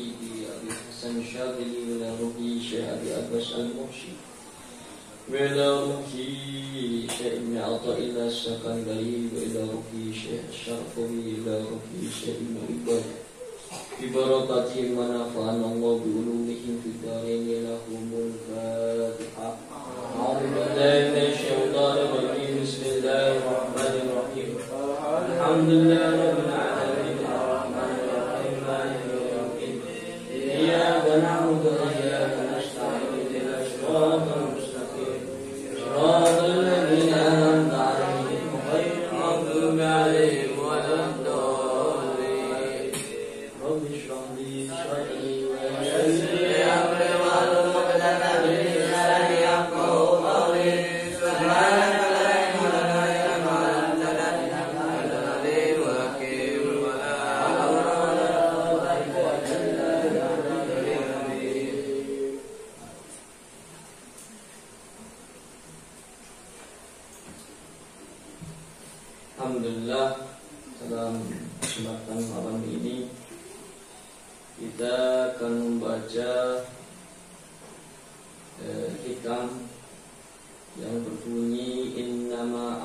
Sayyidi Abi Hasan Syadili wa ruhi Syekh Abi Abbas Al-Muhsyi wa ruhi Syekh Ibn Athaillah As-Sakandari wa ruhi Syekh Syarfawi wa ruhi Syekh Ibn Iqbal bi barakati manafa'ana Allah bi ulumihim fid dharain lahumul Fatihah. A'udzu billahi minasy syaithanir rajim. Bismillahirrahmanirrahim. Alhamdulillah rabbil alamin arrahmanir rahim maliki yaumiddin iyyaka na'budu wa iyyaka nasta'in ihdinas siratal mustaqim siratal ladzina an'amta 'alaihim ghairil maghdubi 'alaihim waladdallin. Rabbi shrah li sadri wa yassir li amri wahlul 'uqdatam min lisani yafqahu qawli. Subhanaka la ilma lana illa ma 'allamtana innaka antal alimul hakim. Wa la hawla wa la quwwata illa billah. Alhamdulillah, dalam kesempatan malam ini kita akan membaca hikam yang berbunyi innama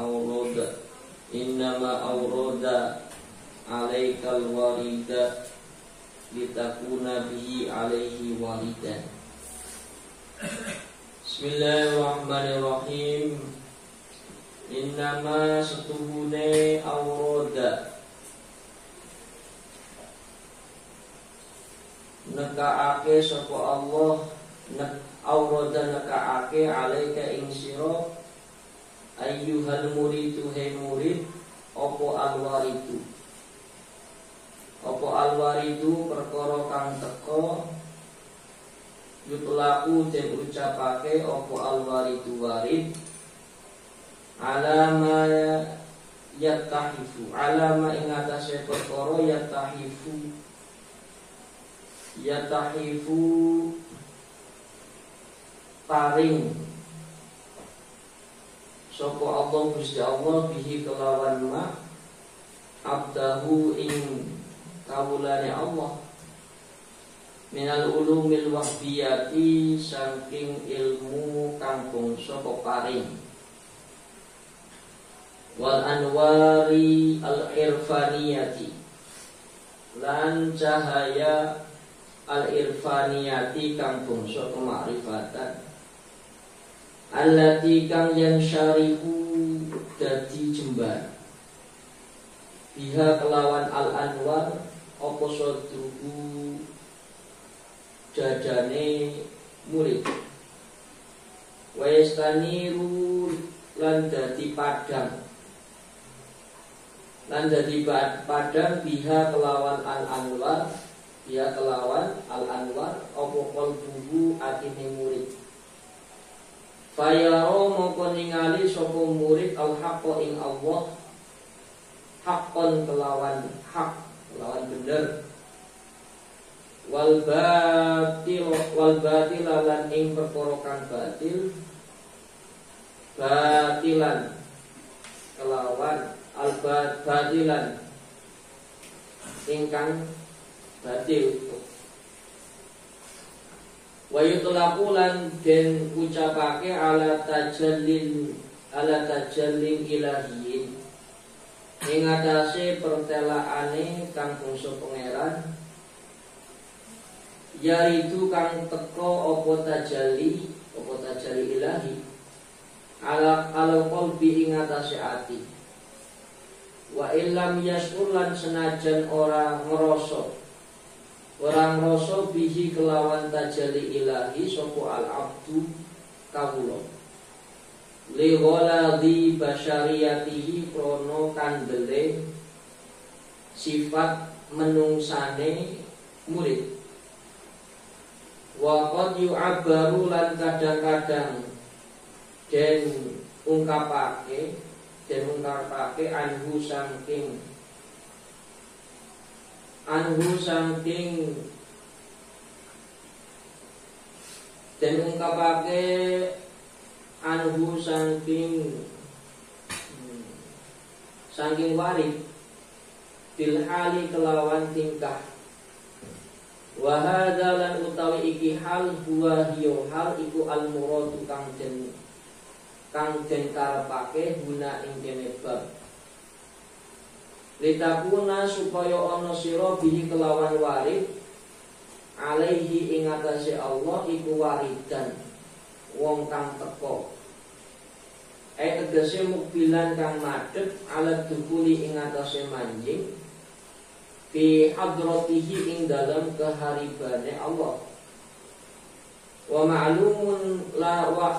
awroda alaikal warida litakuna bihi alaihi waridan. Bismillahirrahmanirrahim. Innama setuhune awroda nekaake sapa Allah awroda nekaake alaika ing sira ayyuhal muridu he murid apa alwaridu perkara kang teka yutlaku den ucapake apa alwaridu warid alama alama ing atase perkara yatahifu paring sapa Allah Gusti Allah bihi kelawan ma abdahu ing kawulane Allah minal ulumil wahbiyati saking ilmu kang bangsa paring wal anwari al irfaniyati lan cahaya al irfaniyati kang bangsa kemakrifatan allati kang yang syarihu dadi jembar biha kelawan al anwar apa sadruhu dadane murid wa yastaniru lan dadi padang biha kelawan al anwar apa qalbuhu atine murid fayaro moko ningali sapa murid al haqqa ing Allah haqqan kelawan bener wal batil lan ing perkara kang batilan kelawan al batilan ingkang batil wa yutlaqu lan den ucapake ala tajallin ilahiyin ing atase pertelaane kang bangsa pangeran yaitu kang teka apa tajalli ilahi ala qalbi ing atase ati wa illam yasur lan senajan ora ngrasa bihi kelawan tajalli ilahi sapa al abdu kawula li ghaladhi basyariyatihi krono kandele sifat menungsane murid wa qad yu'abbaru lan kadang-kadang den ungkapake anhu saking den ungkapake anhu saking warid bil hali kelawan tingkah Wa hadza lan utawi iki hal huwa hiya hal iku al muradu kang den karepake guna ing kene bab. Litakuna supaya ana sira bihi kelawan warid alaihi ing atase Allah iku waridan wong kang teka. Tegese mukbilan kang madhep alat dukuli ing atase manjing fi hadratihi ing dalam keharibane Allah. Wa ma'lumun la wa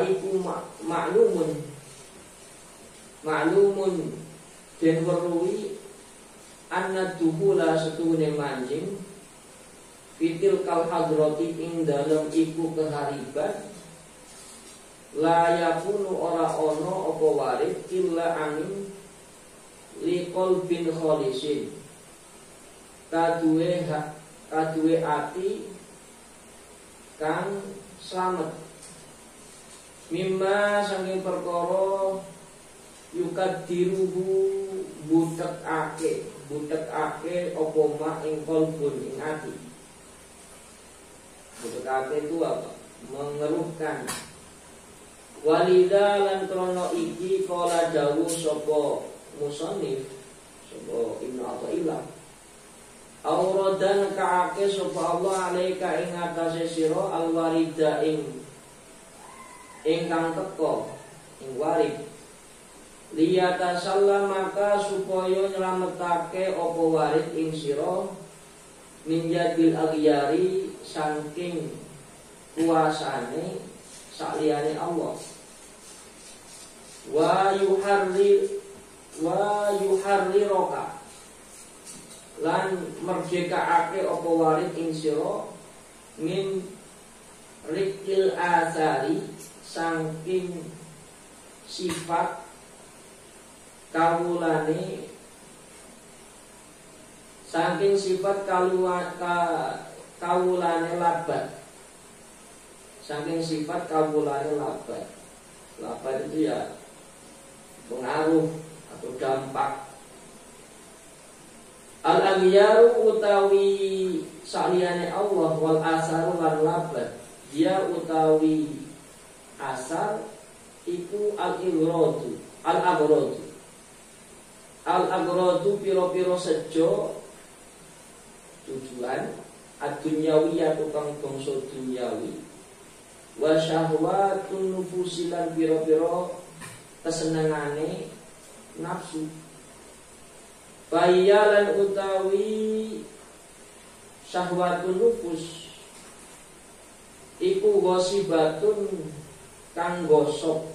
iku ma'lumun den weruhi anna duhula setune manjing fitil kal hadrati ing dalam iku kehariban la yakunu ora ono apa warid illa amin liqol bin kholisin kaduwe ati kang slamet mimma saking perkara yukadiruhu butekake apa mak ing kolbun ing ati. Butekake itu apa? Mengeluhkan. Walida lan krono iki kala dawuh sapa musannif sapa Ibnu Athaillah auradan kaake sapa Allah alaika ing atase sira alwarida ingkang teka ing warid liyata sallamaka supaya nyelametake apa warid ing sira minjadil aghyari saking kuasane saliyane Allah wa yuharriroka lan merdekaake apa warid ing sira min rikil asari saking sifat kawulane saking sifat kawulane labat saking sifat kawulane labat itu ya pengaruh atau dampak. Al-aghyaru utawi saliyane Allah wal asaru lan labat dia utawi asar iku al-igradu al-agradu piro-piro sejo tujuan ad-dunyawi tukang bangsa dunyawi wa syahwatun nufusilan piro-piro kesenengane nafsu. Bayalan utawi syahwatun nufus iku gosibatun kang gosok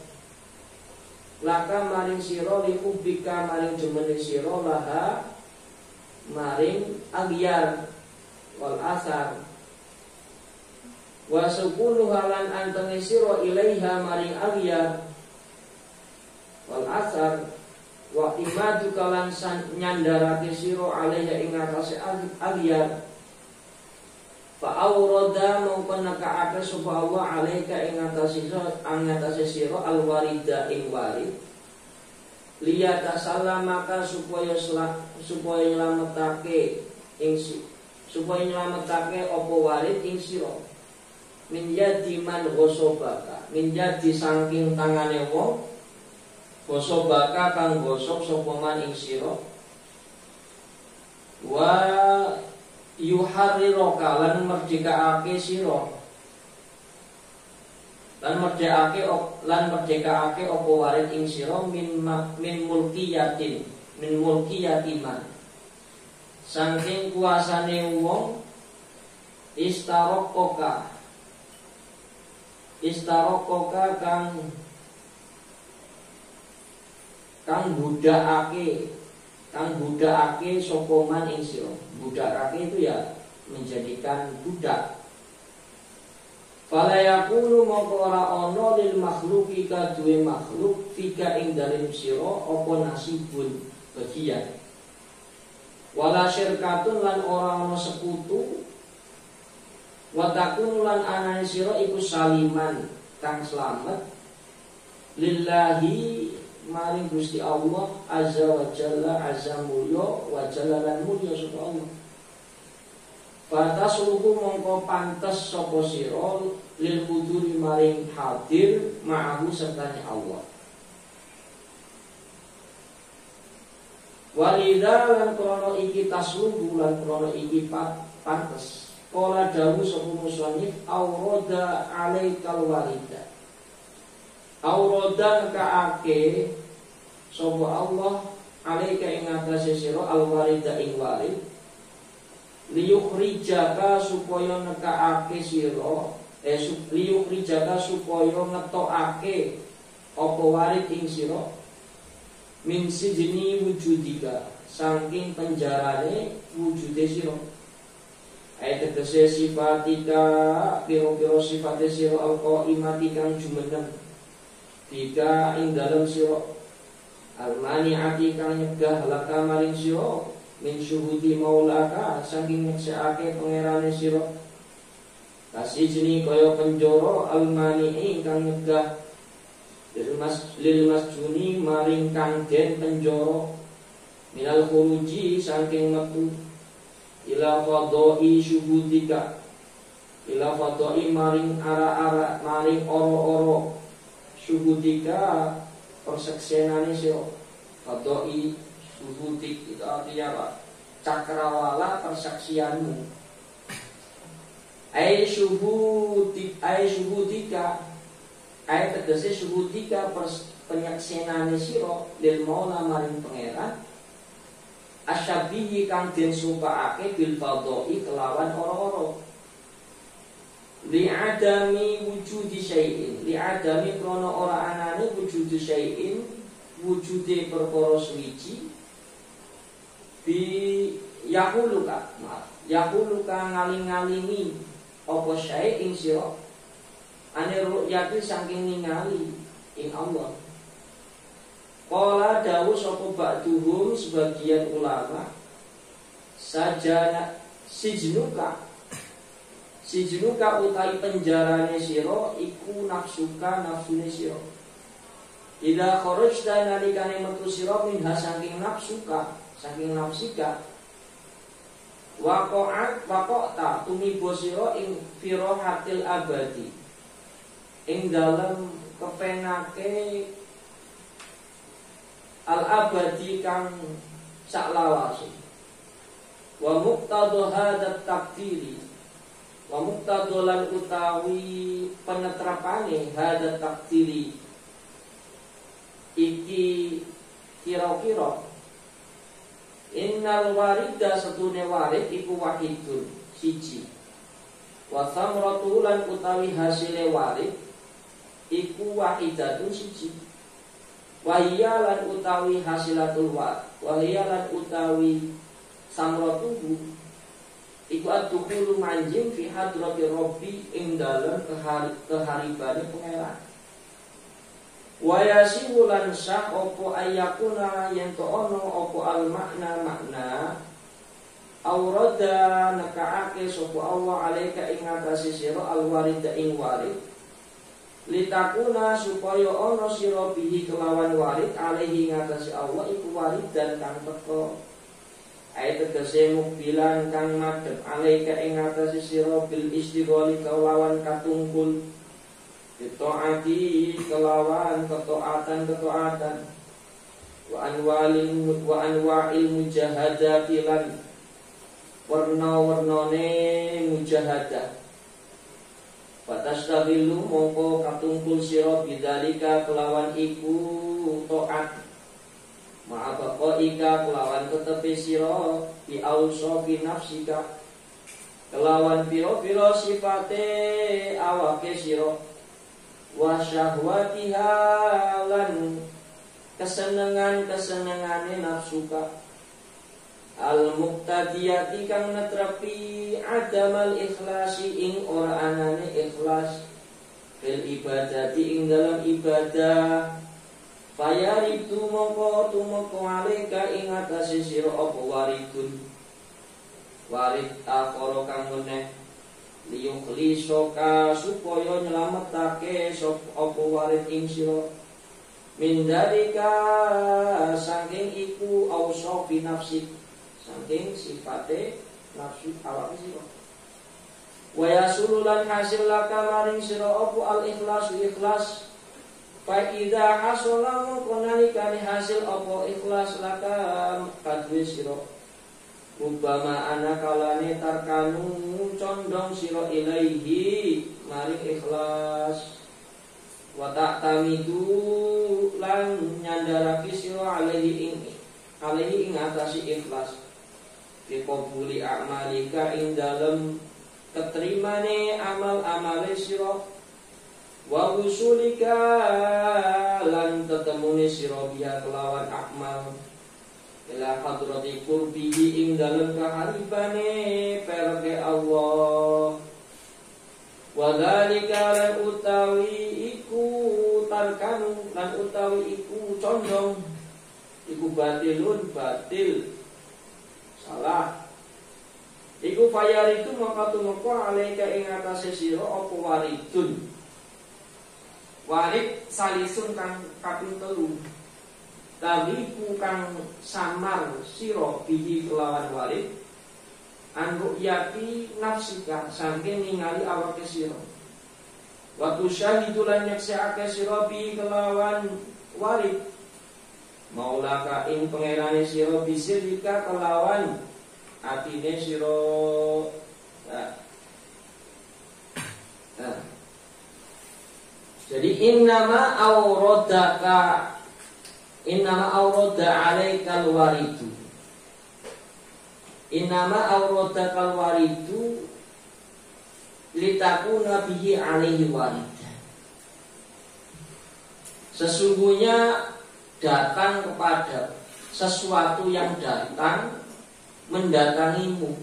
laka maring sira likubika maring jemene sira laha maring aghyar wal asar wa sukunu halan antenge sira ilaiha maring aghyar wal asar wa imadu kalan nyandarake sira alaiha ing atase aghyar fa awrada mongko nakaake sapa Allah alaika ing atase sira alwarida ing warid liyata salamaka supaya nyelametake apa warid ing sira minjadi man ghosobaka minjadi saking tangane wong ghosobaka kang gosok sapa man ing sira wa yuharriroka lan merdekaake sira lan merdekaake apa warid ing sira min mulkiyatiman saking kuasane wong istarokoka kang budakake sapa man ing sira. Budakake itu ya menjadikan budak. Fala yakunu mongko ora ana lil makhluqi kaduwe makhluk fika ing dalem sira apa nasibun bagian. Wala syirkatun lan ora ana sekutu. Wa takunu lan anane sira iku saliman kang slamet lillahi maring Gusti Allah azza wa jalla azza mulya wa jalla lan mulya sapa Allah. batas luhu mongko pantes sapa sira lil huduri maring hadir ma'ahu sertane Allah. Walidha lan krono iki tasluhu lan krono iki pantes. Kala dawu sapa musannif aurada alaikal walida. Aurada kaake sapa Allah alaika ing atase sira alwarida ing walid liyukhrijaka supaya nekaake sira liyukhrijaka supaya ngetokake apa walid ing sira min sijni wujudika saking penjarane wujude sira. Ayat tegese sifatika piro-piro sifate sira alqaimati kang jumeneng bika ing dalem sira almani'ati kang nyegah laka maring sira min syuhudi maulaka saking nyeksekake pangerane sira kasih jeni kaya penjara almani'i kang nyegah lil masjuni maring kang den penjara minal khuruji saking metu ila fadai syuhudika ila fadai maring ara-ara maring oro-oro syuhudika perseksenane sira. Fadai syuhudik itu artinya apa? Cakrawala persaksianmu. Ai syuhudika ai tegese syuhudika penyaksenane sira lil maula maring pangeran asyabihi kang den sumpahake bil fadai kelawan ora-ora li'adami wujudi syai'in li'adami krono ora anane wujudi syai'in wujude perkara suwiji bi yaquluka ngaling-ngalingi apa syai' ing sira ane ru'yati saking ningali ing Allah. Qala dawu sapa ba'duhum sebagian ulama sajana sijnuka utawi penjarane sira iku nafsune sira. Ila kharajta nalikane metu sira minha saking nafsuka saking nafsika waqa'ta tumiba sira ing firahatil abadi ing dalem kepenake al-abadi kang saklawase wa muqtadha hadat takdiri wa muqtadha utawi penetrapane hadat takdiri iki kira-kira innal warida satune warid iku wahidun siji wa thamratu lan utawi hasile warid iku wahidatun siji wahiyalan utawi hasilatul wahiyalan utawi samratuhu iku atuhulu manjing fi hadrati rabbi ing dalem keharibane pangeran wayasiwulan sah opo ayakuna yen to ono opo al makna aurada nekaake sapa Allah alaika ing atase sira al warida ing warid litakuna supaya ana sira bihi kelawan warid alaihi ngatasi Allah iku warid dan kang teko ayat tegese mukbilan kang madhep alaika ing ngatasi sira bil istighali kelawan katungkul ditaati kelawan ketaatan wa anwa'il mujahadati lan warna-warnane mujahadah. Fatastabilu mongko katungkul sira bidzalika kelawan iku taat ma'abaqo ika kelawan tetepi sira bi ausofi nafsika kelawan pira-pira sifate awake sira wa syahwatiha lan kesenengane nafsuka al-muqtadiyati kang netrapi adamal ikhlasi ing ora anane ikhlas fil ibadati ing dalam ibadah fayaridu mongko tumeka alika ing atase sira apa waridun warid akhara kang meneh liyukhlisoka supaya nyelametake apa warid ing sira min dalika saking iku ausofi nafsi saking sifate nafsu awak sira wa yasululan hasil laka maring sira apa al ikhlas fa idza hasala mungkonali hasil apa ikhlas laka kadwe sira ubama ana kalane tarkanu condong sira ilaihi maring ikhlas wa ta'tamidu lan nyandarake sira alaihi ing atasi ikhlas diqabuli a'malika ing dalem keterimane amal-amale sira wa usulika lan tetemune sira biya kelawan amal ila hadrati qurbihi ing dalem kaharibane perke Allah wa dzalika lan utawi iku tarkanu lan utawi iku condong iku batil salah iku fayar itu maka tumeka alaika ing atase sira apa waridun warid salisun kang kaping 3 tapi kang samar sira bihi kelawan warid anu yati nafsika saking ningali awake sira waktu syahidu lan nyaksiake sira bihi kelawan warid maulaka ing pangerane sira bisirika kelawan atine sira jadi innama auradaka innama aurada alaikal waridu innama auradakal waridu litakuna bihi alaihi warida sesungguhnya datang kepada sesuatu yang datang mendatangimu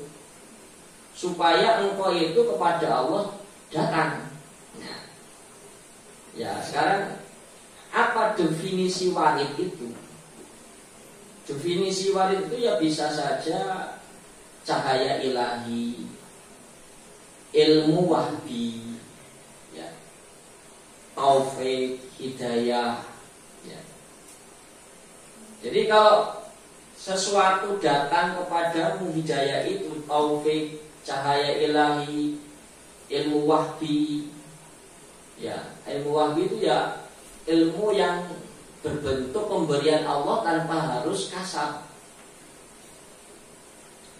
supaya engkau itu kepada Allah datang. Nah, ya sekarang apa definisi warid itu? Definisi warid itu ya bisa saja cahaya ilahi, ilmu wahbi, ya, taufik, hidayah. Ya. Jadi kalau sesuatu datang kepadamu hidayah itu taufik, cahaya ilahi, ilmu wahbi. Ya, ilmu wahbi itu ya ilmu yang berbentuk pemberian Allah tanpa harus kasab.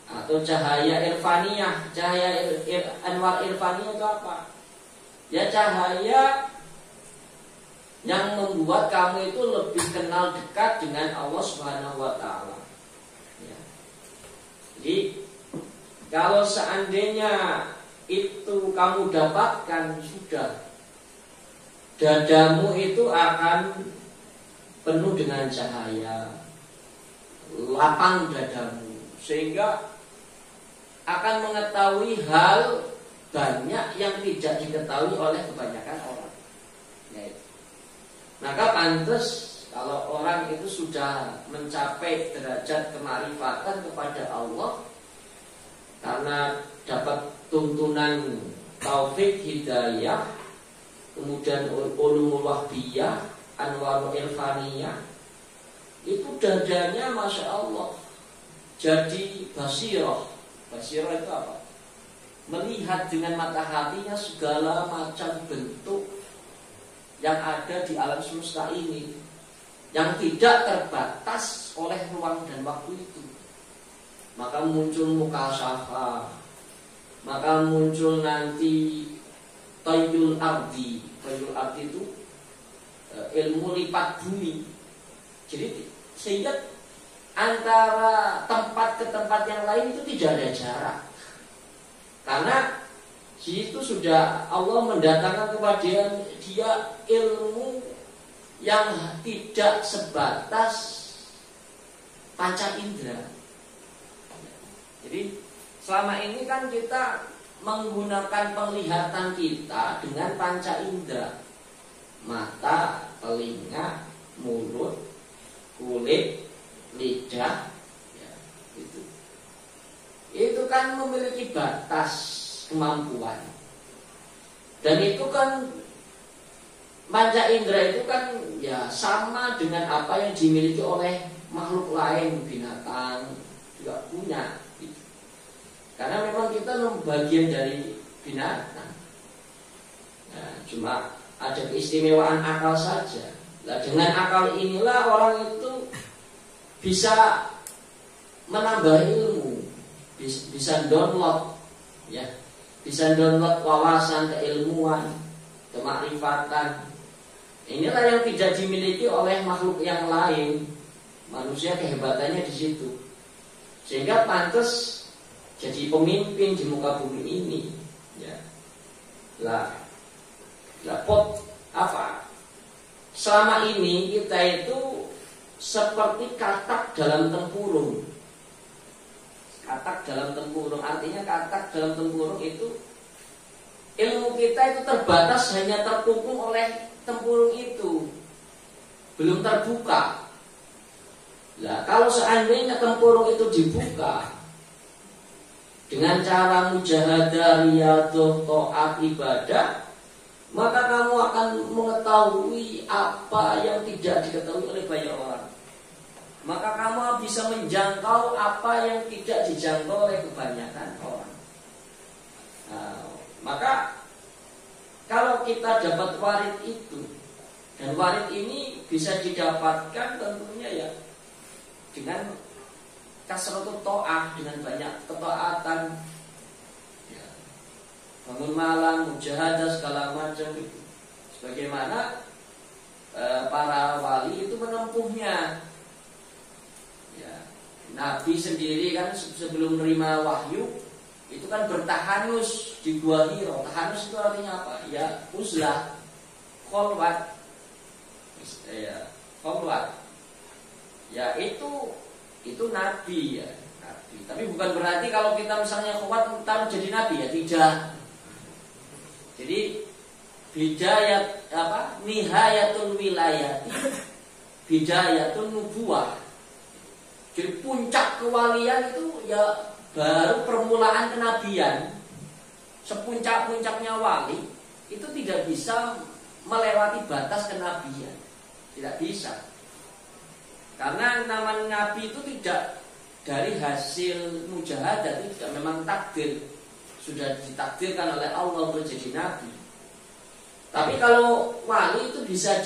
Atau cahaya irfaniyah, cahaya anwar irfaniyah itu apa? Ya cahaya yang membuat kamu itu lebih kenal dekat dengan Allah Subhanahu wa taala. Jadi kalau seandainya itu kamu dapatkan sudah dadamu itu akan penuh dengan cahaya, lapang dadamu sehingga akan mengetahui hal banyak yang tidak diketahui oleh kebanyakan orang. Maka pantas kalau orang itu sudah mencapai derajat kemarifatan kepada Allah karena dapat tuntunan taufik hidayah, kemudian ulumul wahbiyah, anwarul irfaniyah, itu dadanya masya Allah jadi basirah. Basirah itu apa? Melihat dengan mata hatinya segala macam bentuk yang ada di alam semesta ini, yang tidak terbatas oleh ruang dan waktu itu. Maka muncul mukasyafah, maka muncul nanti tayyul ardi. Tayyul ardi itu ilmu lipat bumi. Jadi sehingga antara tempat ke tempat yang lain itu tidak ada jarak. Karena di situ sudah Allah mendatangkan kepada dia ilmu yang tidak sebatas panca indera. Jadi selama ini kan kita menggunakan penglihatan kita dengan panca indera, mata, telinga, mulut, kulit, lidah, ya, itu kan memiliki batas kemampuan. Dan itu kan panca indera itu kan ya sama dengan apa yang dimiliki oleh makhluk lain, binatang juga punya. Karena memang kita bagian dari binatang. Nah, cuma ada keistimewaan akal saja. Nah, dengan akal inilah orang itu bisa menambah ilmu, bisa download, ya, bisa download wawasan, keilmuan, kemakrifatan. Inilah yang tidak dimiliki oleh makhluk yang lain. Manusia kehebatannya di situ, sehingga pantas jadi pemimpin di muka bumi ini. Ya, lah apa? Selama ini kita itu seperti katak dalam tempurung. Katak dalam tempurung, artinya katak dalam tempurung itu ilmu kita itu terbatas, hanya terkungkung oleh tempurung itu, belum terbuka. Nah, kalau seandainya tempurung itu dibuka dengan cara mujahadah, riyadhah, taat, ibadah, maka kamu akan mengetahui apa yang tidak diketahui oleh banyak orang. Maka kamu bisa menjangkau apa yang tidak dijangkau oleh kebanyakan orang. Nah, maka kalau kita dapat warid itu, dan warid ini bisa didapatkan tentunya ya dengan kasratut ta'ah, dengan banyak ketaatan, ya, bangun malam, mujahadah, segala macam itu. Sebagaimana para wali itu menempuhnya. Ya, Nabi sendiri kan sebelum menerima wahyu itu kan bertahanus di Gua Hira. Tahanus itu artinya apa? Ya uzlah, kholwat, ya kholwat. Ya itu nabi, ya nabi. Tapi bukan berarti kalau kita misalnya kuat kita jadi nabi, ya tidak. Jadi bidayat apa? Nihayatul wilayati, bidayatun nubuwah. Jadi puncak kewalian itu ya baru permulaan kenabian. Sepuncak-puncaknya wali itu tidak bisa melewati batas kenabian, tidak bisa. Karena nama nabi itu tidak dari hasil mujahadah, tidak, memang takdir, sudah ditakdirkan oleh Allah untuk jadi nabi. Tapi kalau wali itu bisa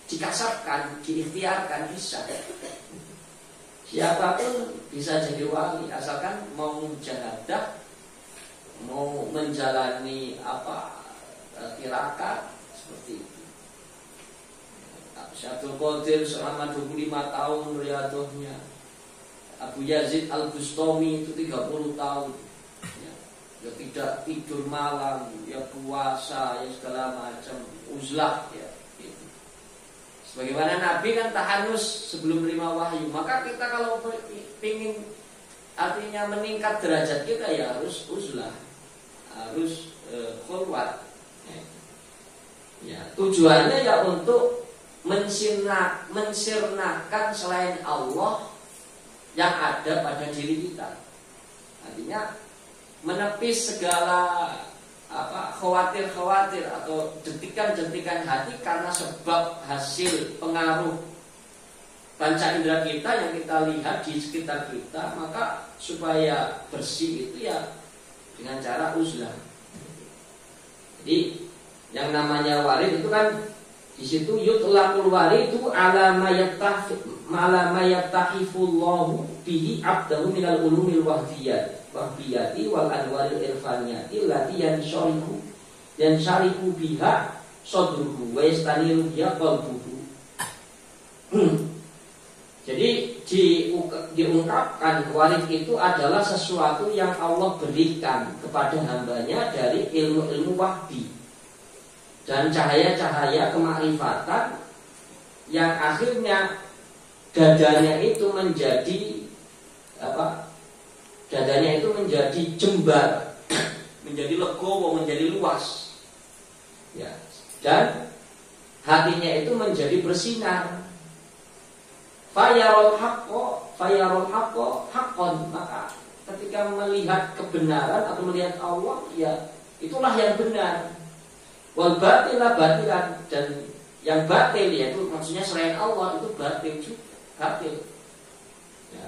dikasapkan, diikhtiarkan, bisa. Siapapun bisa jadi wali asalkan mau mujahadah, mau menjalani tirakat seperti itu. Syaikhul Qadir selama 25 tahun riyadhahnya. Abu Yazid Al-Bustami itu 30 tahun. Ya tidak tidur malam, ya puasa, ya segala macam, uzlah, ya gitu. Sebagaimana Nabi kan tahanus sebelum menerima wahyu. Maka kita kalau ingin artinya meningkat derajat kita ya harus uzlah, harus khulwat. Ya, tujuannya ya untuk mensirnakan selain Allah yang ada pada diri kita. Artinya menepis segala khawatir atau jentikan-jentikan hati karena sebab hasil pengaruh panca indera kita yang kita lihat di sekitar kita. Maka supaya bersih itu ya dengan cara uzlah. Jadi yang namanya warid itu kan di situ yutlaqul waridu ala ma yattahifullahu bihi abdahu minal ulumil wahbiyati wal anwaril irfaniyati lati yanshariku biha sadruhu wa yastaniru biha qalbuhu. Jadi diungkapkan warid itu adalah sesuatu yang Allah berikan kepada hambanya dari ilmu-ilmu wahbi dan cahaya-cahaya kemakrifatan yang akhirnya dadanya itu menjadi dadanya itu menjadi jembar, menjadi legowo, menjadi luas, ya, dan hatinya itu menjadi bersinar. Fayarul haqqo haqqon. Maka ketika melihat kebenaran atau melihat Allah, ya itulah yang benar. Wal batilah batilan, dan yang batil yaitu maksudnya selain Allah itu batil juga, batil. Ya.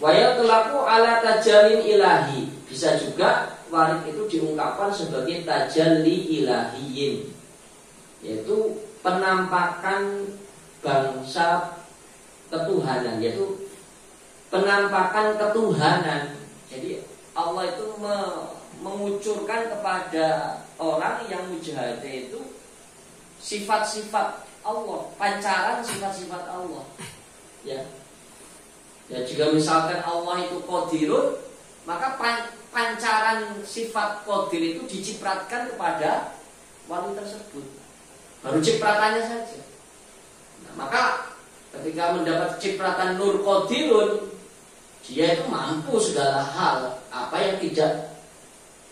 Wa telaku ala tajalin ilahi. Bisa juga warid itu diungkapkan sebagai tajalli ilahiyin, yaitu penampakan bangsa ketuhanan, yaitu penampakan ketuhanan. Jadi Allah itu mengucurkan kepada orang yang mujahadah itu sifat-sifat Allah, pancaran sifat-sifat Allah. Ya. Ya, jika misalkan Allah itu qadirun, maka pancaran sifat qadir itu dicipratkan kepada wali tersebut. Baru cipratannya saja. Nah, maka ketika mendapat cipratan nur qadirun, dia itu mampu segala hal apa yang tidak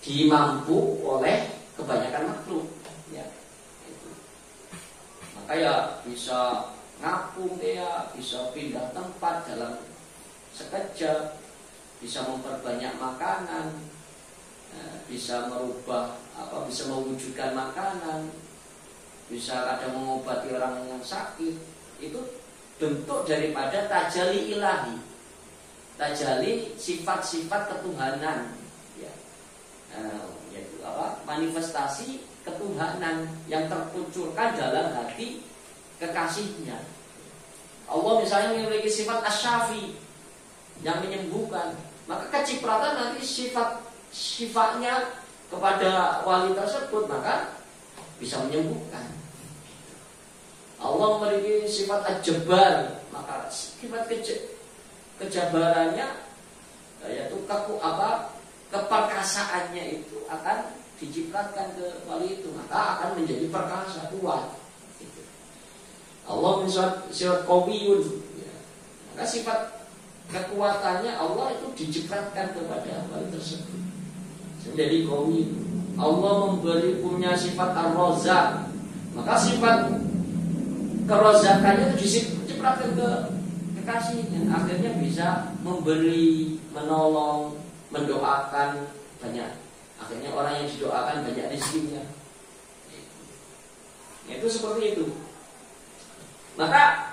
dimampu oleh kebanyakan makhluk. Ya, itu. Maka ya bisa ngapung dia, bisa pindah tempat dalam sekejap, bisa memperbanyak makanan, bisa merubah bisa mewujudkan makanan, bisa kadang mengobati orang yang sakit. Itu bentuk daripada tajalli ilahi, tajalli sifat-sifat ketuhanan, ya. Yaitu manifestasi ketuhanan yang terpucurkan dalam hati kekasihnya. Allah misalnya memiliki sifat asy-syafi, yang menyembuhkan, maka kecipratan nanti sifatnya kepada wali tersebut, maka bisa menyembuhkan. Allah memiliki sifat al-jabbar, maka sifat kejabarannya, yaitu keperkasaannya itu akan dicipratkan ke wali itu, maka akan menjadi perkasa, kuat. Allah misalnya sifat qawiyun, ya. Maka sifat kekuatannya Allah itu dicipratkan kepada wali tersebut. Jadi qawi. Allah punya sifat ar-razzaq, maka sifat kerozakannya itu dicipratkan ke kekasihnya. Akhirnya bisa memberi, menolong, mendoakan banyak. Akhirnya orang yang didoakan banyak rezekinya. Itu seperti itu. Maka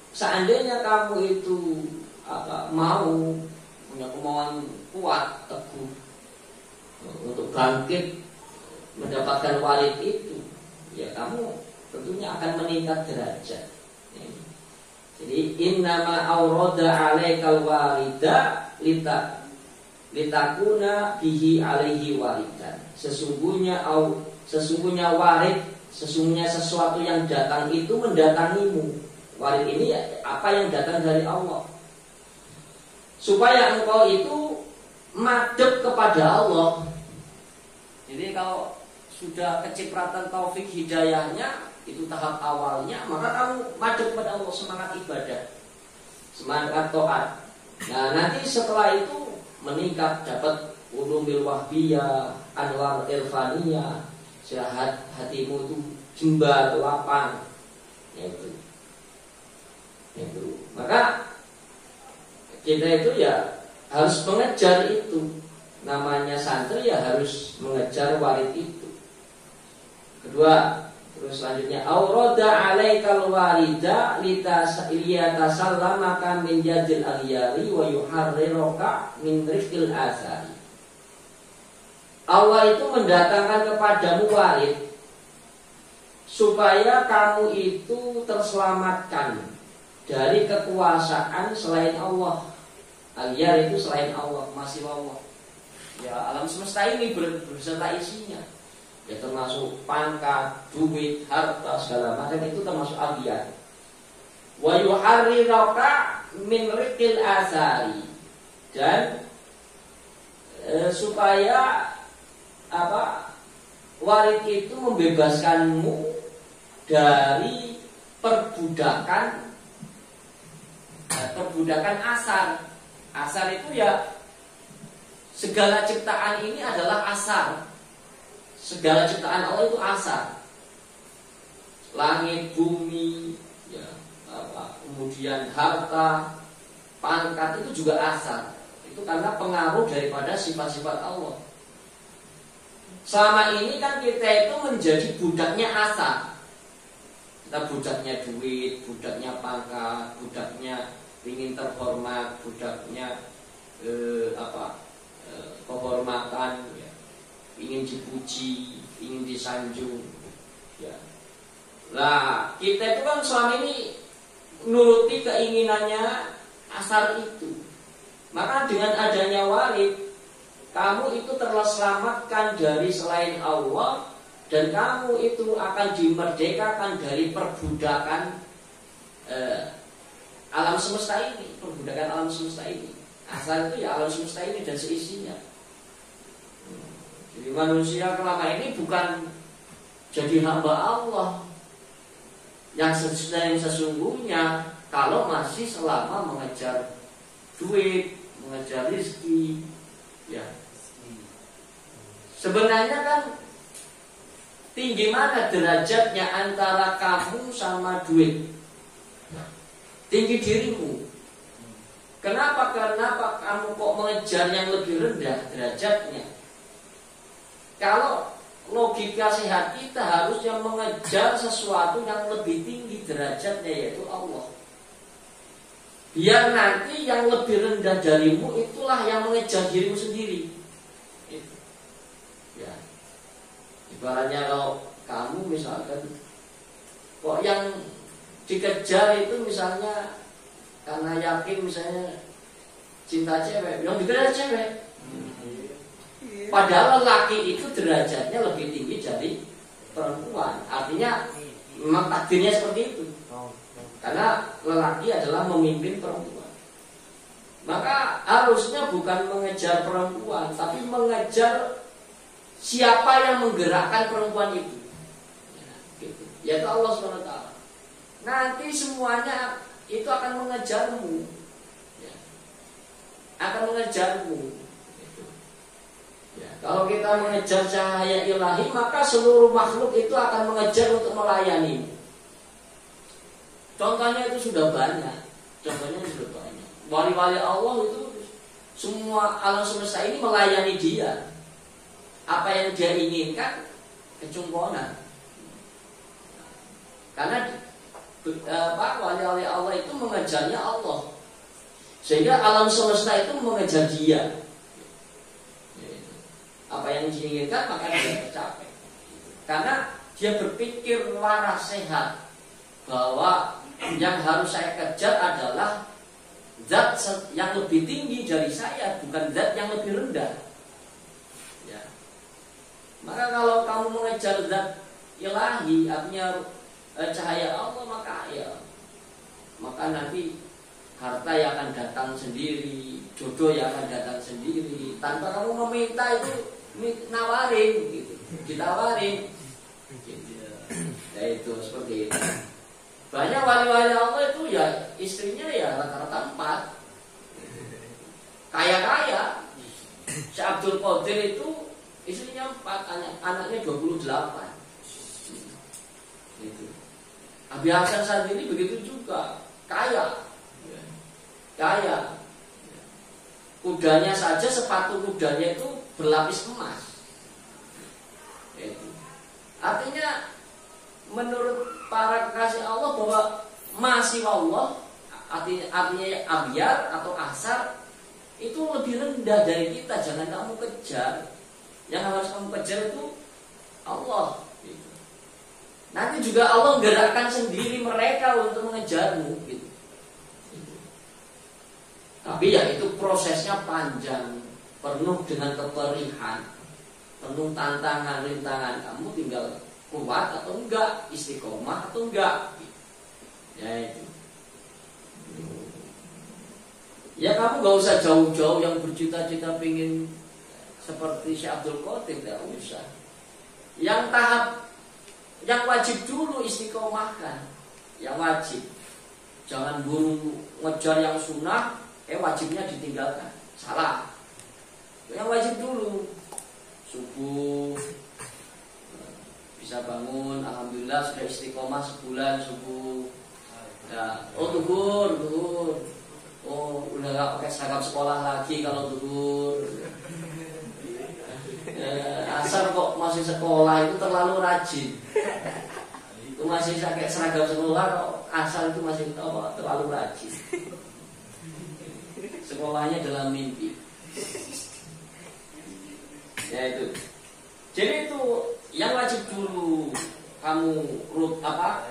seandainya kamu itu mau punya kemauan kuat, teguh untuk bangkit mendapatkan warid itu, ya kamu tentunya akan meningkat derajat. Jadi innama aurada alaikal warida litakuna bihi alaihi waridan. Sesungguhnya warid, sesungguhnya sesuatu yang datang itu mendatangimu. Warid ini apa yang datang dari Allah, supaya engkau itu madhep kepada Allah. Jadi kalau sudah kecipratan taufik hidayahnya, itu tahap awalnya, maka kamu madhep kepada Allah, semangat ibadah, semangat taat. Nah nanti setelah itu meningkat, dapat ulumil wahbiyah, anwar irfaniyah, sehingga hatimu itu jembar, lapang, yaitu. Maka kita itu ya harus mengejar itu. Namanya santri ya harus mengejar warid itu. Kedua, terus selanjutnya aurada alaikal warida liyatasallamaka min yadil aghyari wa yuharriruka min rifqil asari. Allah itu mendatangkan kepadamu warid supaya kamu itu terselamatkan dari kekuasaan selain Allah. Al-Yar itu selain Allah, masih Allah. Ya alam semesta ini berserta isinya. Ya termasuk pangkat, duit, harta, segala macam itu termasuk Al-Yar. Wa yuharriraka min riqil asari. Dan supaya warid itu membebaskanmu dari perbudakan asar. Asar itu ya segala ciptaan ini adalah asar. Segala ciptaan Allah itu asar. Langit, bumi, ya, kemudian harta, pangkat itu juga asar. Itu karena pengaruh daripada sifat-sifat Allah. Selama ini kan kita itu menjadi budaknya asar. Kita budaknya duit, budaknya pangkat, budaknya ingin terhormat, budaknya kehormatan, ya, ingin dipuji, ingin disanjung, ya. Nah, kita itu kan selama ini nuruti keinginannya asal itu. Maka dengan adanya warid, kamu itu terselamatkan dari selain Allah, dan kamu itu akan dimerdekakan dari perbudakan alam semesta ini, perbudakan alam semesta ini. Asal itu ya alam semesta ini dan seisinya. Jadi manusia kelama ini bukan jadi hamba Allah yang sesungguhnya kalau masih selama mengejar duit, mengejar rezeki, ya. Sebenarnya kan tinggi mana derajatnya antara kamu sama duit? Tinggi dirimu. Kenapa kamu kok mengejar yang lebih rendah derajatnya? Kalau logika sehat kita harusnya mengejar sesuatu yang lebih tinggi derajatnya, yaitu Allah. Biar nanti yang lebih rendah darimu itulah yang mengejar dirimu sendiri. Ya. Ibaratnya kalau kamu misalkan kok yang dikejar itu misalnya karena yakin misalnya cinta cewek, yang dikejar cewek. Padahal lelaki itu derajatnya lebih tinggi dari perempuan. Artinya memang takdirnya seperti itu. Karena lelaki adalah memimpin perempuan. Maka harusnya bukan mengejar perempuan, tapi mengejar siapa yang menggerakkan perempuan itu. Yaitu Allah SWT. Nanti semuanya itu akan mengejarmu, akan mengejarmu. Ya, kalau kita mengejar cahaya ilahi, maka seluruh makhluk itu akan mengejar untuk melayani. Contohnya itu sudah banyak. Wali-wali Allah itu semua alam semesta ini melayani dia. Apa yang dia inginkan kecungkonan. Karena wali-wali Allah itu mengejarnya Allah, sehingga alam semesta itu mengejar dia. Apa yang diinginkan maka dia tercapai. Karena dia berpikir waras sehat bahwa yang harus saya kejar adalah zat yang lebih tinggi dari saya, bukan zat yang lebih rendah. Ya. Maka kalau kamu mengejar zat ilahi, artinya cahaya Allah, maka nanti harta yang akan datang sendiri, jodoh yang akan datang sendiri, tanpa kamu meminta itu nawarin, gitu, ditawarin. Gitu. Ya itu seperti itu. Banyak wali-wali Allah itu ya istrinya ya rata-rata 4, kaya-kaya. Si Abdul Qadir itu istrinya 4, anaknya 28. Itu. Abi Hasan sendiri begitu juga, kaya. Kudanya saja, sepatu kudanya itu berlapis emas. Itu. Artinya menurut para kekasih Allah bahwa masih Allah, artinya abyar atau asar itu lebih rendah dari kita. Jangan kamu kejar. Yang harus kamu kejar itu Allah. Gitu. Nanti juga Allah gerakkan sendiri mereka untuk mengejarmu. Gitu. Tapi ya itu prosesnya panjang, penuh dengan keperihan, penuh tantangan, rintangan. Kamu tinggal kuat atau enggak, istiqomah atau enggak. Ya itu. Ya kamu gak usah jauh-jauh yang bercita-cita pingin seperti Syekh Abdul Qadir, tidak usah. Yang tahap, yang wajib dulu istiqomahkan, yang wajib. Jangan buru ngejar yang sunnah, wajibnya ditinggalkan. Salah. Yang wajib dulu, subuh. Bisa bangun, alhamdulillah sudah istiqomah sebulan subuh. Ya, duhur. Oh, udah gak pakai seragam sekolah lagi kalau duhur. Asar kok masih sekolah itu terlalu rajin. Itu masih pakai seragam sekolah kok asar itu masih terlalu rajin. sekolahnya dalam mimpi. Ya itu. Jadi itu yang wajib dulu kamu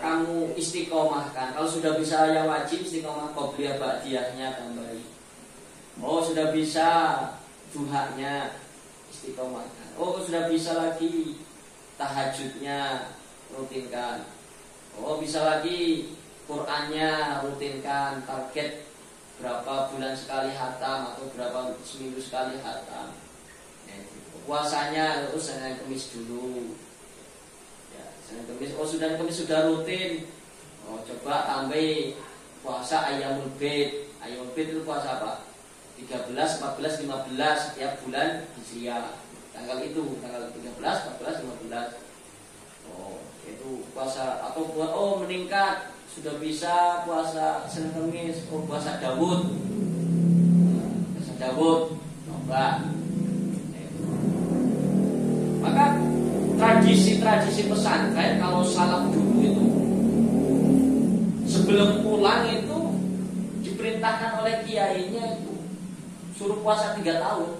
kamu istiqomahkan. Kalau sudah bisa yang wajib istiqomah, qobliyah ba'diyahnya tambahi. Oh sudah bisa duhanya, istiqomahkan. Oh sudah bisa lagi tahajudnya, rutinkan. Oh bisa lagi Qur'annya, rutinkan. Target berapa bulan sekali hatam atau berapa seminggu sekali hatam. Puasanya terus Senin Kamis dulu. Ya, Senin Kamis. Oh Senin Kamis sudah rutin. Oh coba tambah puasa Ayyamul Bid. Ayyamul Bid itu puasa apa? 13, 14, 15 setiap bulan Hijriah. Tanggal 13, 14, 15. Oh, itu puasa atau meningkat, sudah bisa puasa Senin Kamis, puasa Daud. Puasa Daud. Coba. Maka tradisi-tradisi pesantren kalau salaf dulu itu sebelum pulang itu diperintahkan oleh kiainya itu suruh puasa 3 tahun.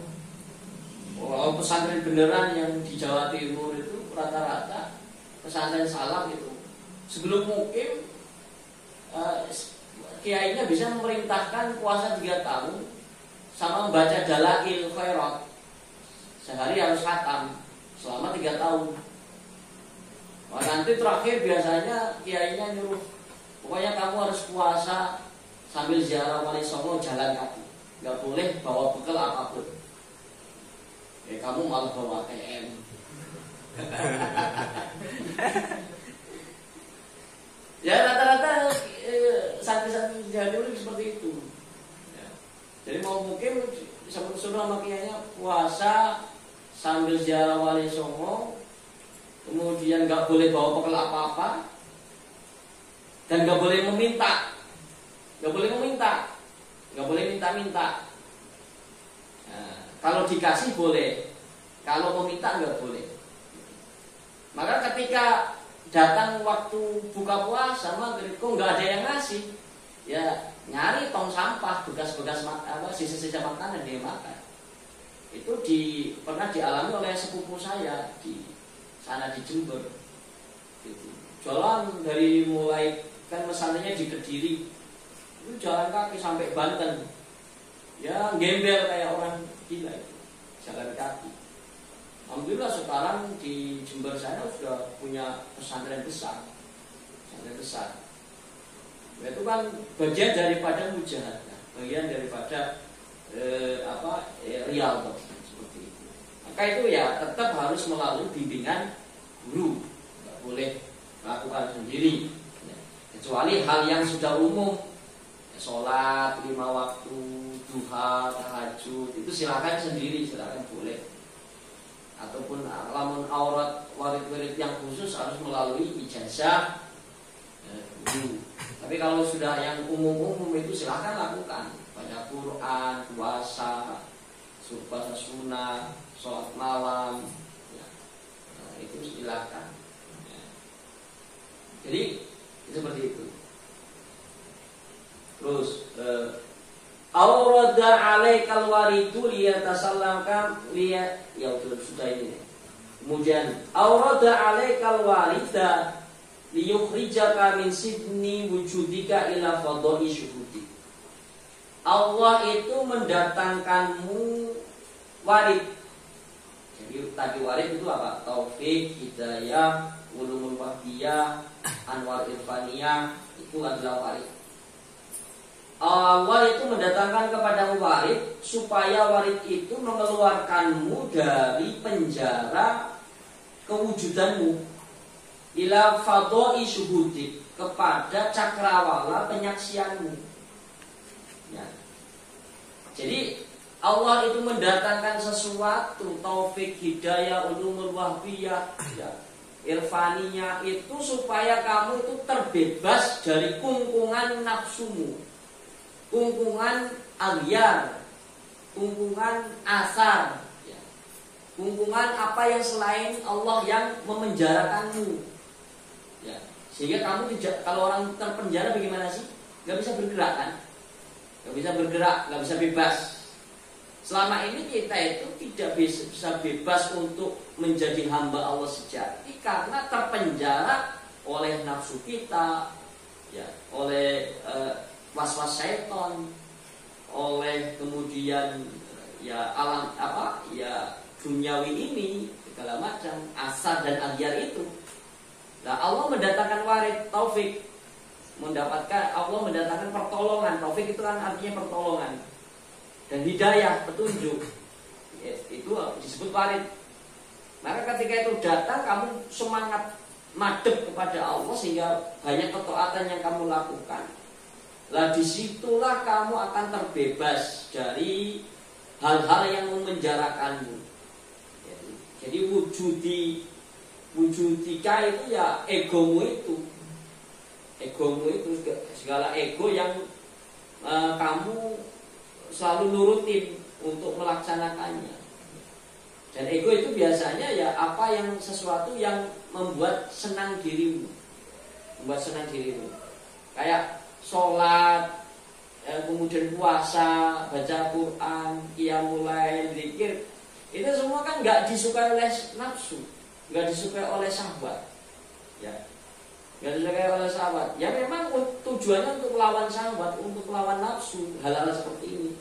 Kalau pesantren beneran yang di Jawa Timur itu rata-rata pesantren salaf itu sebelum mukim kiainya bisa memerintahkan puasa 3 tahun sama membaca dalail khairat. Sehari harus khatam selama 3 tahun. Nah, nanti terakhir biasanya kiainya nyuruh, pokoknya kamu harus puasa sambil ziarah Wali Songo jalan kaki, nggak boleh bawa bekal apapun. Kamu malah bawa ATM. Ya rata-rata santri-santri Jawa Timur seperti itu. Ya. Jadi mau mungkin suruh sama kiainya puasa sambil ziarah Wali Songo, kemudian nggak boleh bawa bekal apa-apa, dan nggak boleh meminta, nggak boleh minta-minta. Nah, kalau dikasih boleh, kalau meminta nggak boleh. Maka ketika datang waktu buka puasa maghrib, kok nggak ada yang ngasih, ya nyari tong sampah, bekas-bekas sisa-sisa makanan dia makan. Itu pernah dialami oleh sepupu saya di sana di Jember. Gitu. Jalan dari mulai kan pesantrennya di Kediri, itu jalan kaki sampai Banten. Ya gembel kayak orang gila itu, jalan kaki. Alhamdulillah sekarang di Jember sana sudah punya pesantren besar. Itu kan bagian daripada mujahadah, bagian daripada real seperti itu. Maka itu ya tetap harus melalui bimbingan guru, nggak boleh melakukan sendiri. Kecuali hal yang sudah umum, sholat 5 waktu, duha, tahajud, itu silakan sendiri, silakan boleh. Ataupun lamun aurat warid-warid yang khusus harus melalui ijazah guru. Tapi kalau sudah yang umum-umum itu silakan lakukan. Baca Quran, puasa, puasa sunnah, sholat malam, ya. Nah, itu silakan. Ya. Jadi seperti itu. Terus, awrada alaikal waridu liyatasallamka ya sudah ini. Kemudian awrada alaikal warida liyukhrijaka min sidni wujudika ila fadha'i syuhudi. Allah itu mendatangkanmu warid. Jadi tadi warid itu apa? Taufik, hidayah, ulumul wahdiyah, anwar irfaniyah, itu adalah warid. Allah itu mendatangkan kepada warid supaya warid itu mengeluarkanmu dari penjara kewujudanmu ila fadha'i syuhudik, kepada cakrawala penyaksianmu. Ya. Jadi Allah itu mendatangkan sesuatu, taufik, hidayah, ulumul wahbiyah, ya, irfaniyah, itu supaya kamu itu terbebas dari kungkungan nafsumu, kungkungan aghyar, kungkungan asar, ya, kungkungan apa yang selain Allah yang memenjarakanmu. Ya, sehingga kamu tidak, kalau orang terpenjara bagaimana sih? Gak bisa bergerak kan? nggak bisa bergerak, nggak bisa bebas. Selama ini kita itu tidak bisa bebas untuk menjadi hamba Allah sejati karena terpenjara oleh nafsu kita, ya, oleh was-was syaitan, oleh kemudian ya alam apa ya duniawi ini segala macam asar dan agyar itu. Nah, Allah mendatangkan warid taufik, Allah mendatangkan pertolongan. Taufik itu kan artinya pertolongan dan hidayah, petunjuk, ya, itu disebut warid. Maka ketika itu datang, kamu semangat madep kepada Allah sehingga banyak ketaatan yang kamu lakukan. Lah disitulah kamu akan terbebas dari hal-hal yang memenjarakanmu. Jadi wujudika itu ya egomu itu segala ego yang kamu selalu nurutin untuk melaksanakannya. Dan ego itu biasanya ya apa yang sesuatu yang membuat senang dirimu, kayak sholat, kemudian puasa, baca Quran, qiyamul lail, zikir. Itu semua kan nggak disukai oleh nafsu, nggak disukai oleh sahabat, ya, nggak disukai oleh sahabat. Ya memang tujuannya untuk melawan sahabat, untuk melawan nafsu, hal-hal seperti ini.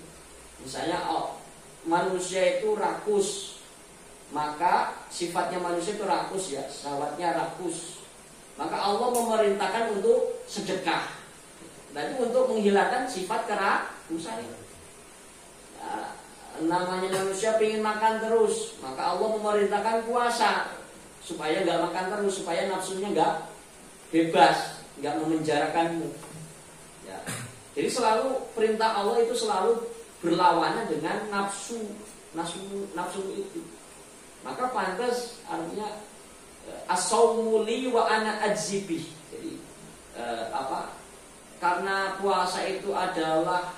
Misalnya manusia itu rakus, maka sifatnya manusia itu rakus, ya, sahabatnya rakus. Maka Allah memerintahkan untuk sedekah. Nah, itu untuk menghilangkan sifat kerakusan. Ya, namanya manusia pengen makan terus, maka Allah memerintahkan puasa supaya nggak makan terus, supaya nafsunya nggak bebas, nggak memenjarakanmu. Ya. Jadi selalu perintah Allah itu selalu berlawanan dengan nafsu itu. Maka pantas artinya as-saumuli wa ana ajzibih. Jadi karena puasa itu adalah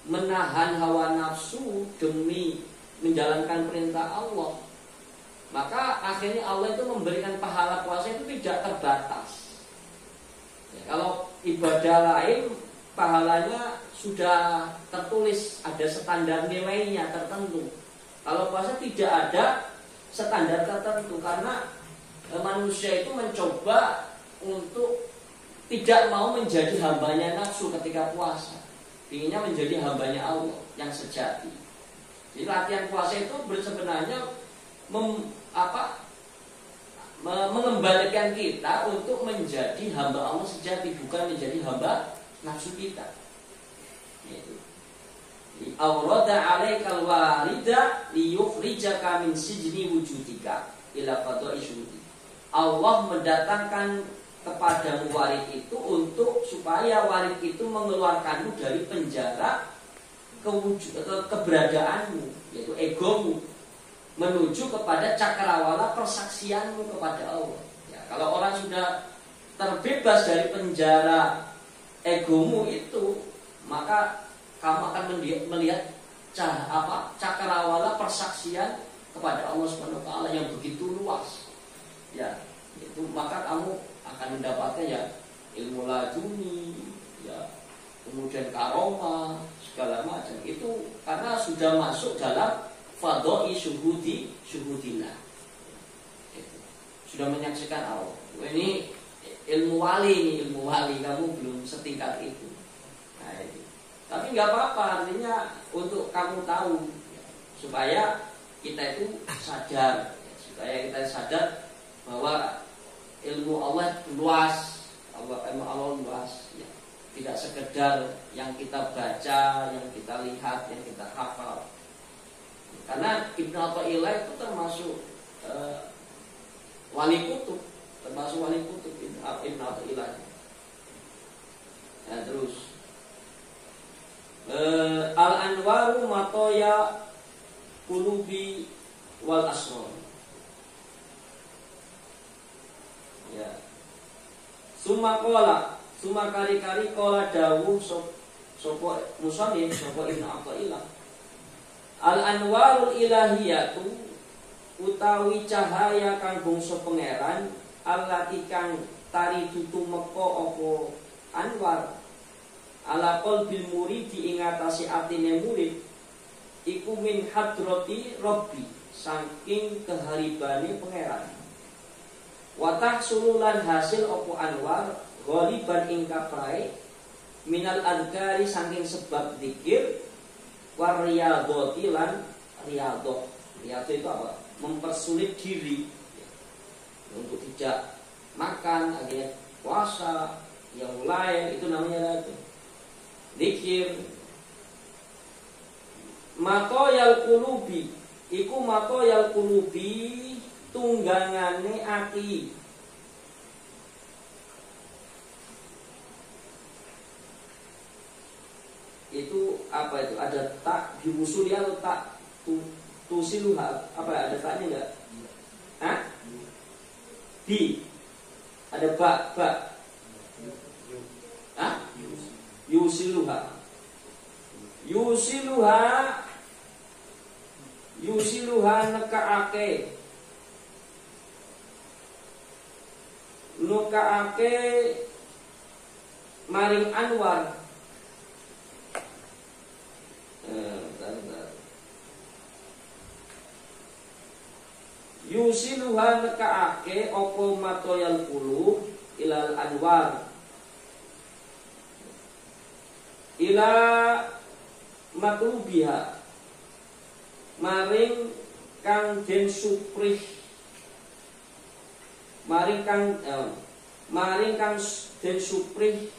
menahan hawa nafsu demi menjalankan perintah Allah, maka akhirnya Allah itu memberikan pahala puasa itu tidak terbatas. Ya, kalau ibadah lain pahalanya sudah tertulis, ada standar nilainya tertentu. Kalau puasa tidak ada standar tertentu karena manusia itu mencoba untuk tidak mau menjadi hambanya nafsu ketika puasa. Inginnya menjadi hambanya Allah yang sejati. Jadi latihan puasa itu sebenarnya mengembalikan kita untuk menjadi hamba Allah sejati, bukan menjadi hamba nafsu kita. Itu. Awrada 'alaikal warida liyukhrijaka min sijni wujudika ila qada'i syuhudi. Allah mendatangkan kepadamu warid itu untuk supaya warid itu mengeluarkanmu dari penjara keberadaanmu, yaitu egomu, menuju kepada cakrawala persaksianmu kepada Allah. Ya, kalau orang sudah terbebas dari penjara egomu itu, maka kamu akan melihat cakrawala persaksian kepada Allah Subhanahu wa taala yang begitu luas. Ya, itu maka kamu akan mendapatkan ya ilmu laduni, ya, kemudian karomah, segala macam. Itu karena sudah masuk dalam fadhoi syuhudillah. Sudah menyaksikan Allah. Ini ilmu wali, kamu belum setingkat itu. Nah, itu. Tapi nggak apa-apa, artinya untuk kamu tahu, ya, supaya kita itu sadar, ya, supaya kita sadar bahwa ilmu Allah luas, ilmu Allah luas, ya. Tidak sekedar yang kita baca, yang kita lihat, yang kita hafal. Karena Ibnu Athaillah itu termasuk wali kutub Ibnu Athaillah. Nah, terus al-anwaru matoya qulubi wal asrar. Ya. Summa kari-kari kola dawuh sopo musannif sopo Ibnu Athaillah. Al-anwarul ilahiyatu utawi cahaya kang bangsa pangeran allati kang tari tutu meko apa anwar ala qalbil muridi ing atase atine murid iku min hadrati rabbi saking keharibane pangeran. Wa tahsululan hasil opo anwar ghaliban ing kaprae minal adkari saking sebab zikir war riyadhati lan riyadhah. Riyadhah itu apa? Mempersulit diri untuk tidak makan, akhirnya puasa, yang lain itu namanya itu zikir. Matoyal qulubi iku matoyal qulubi tunggangane ati. Itu apa itu? Ada tak diusuli atau tak tusiluha? Apa ada taknya enggak? Hah? Di. Ada ba. Hah? Yusiluha. Yusiluha nekaake. Nukaake maring anwar. Yusiluha nekaake opo matoyal qulub ilal anwar ila matlubiha maring kang den suprih maring kang den suprih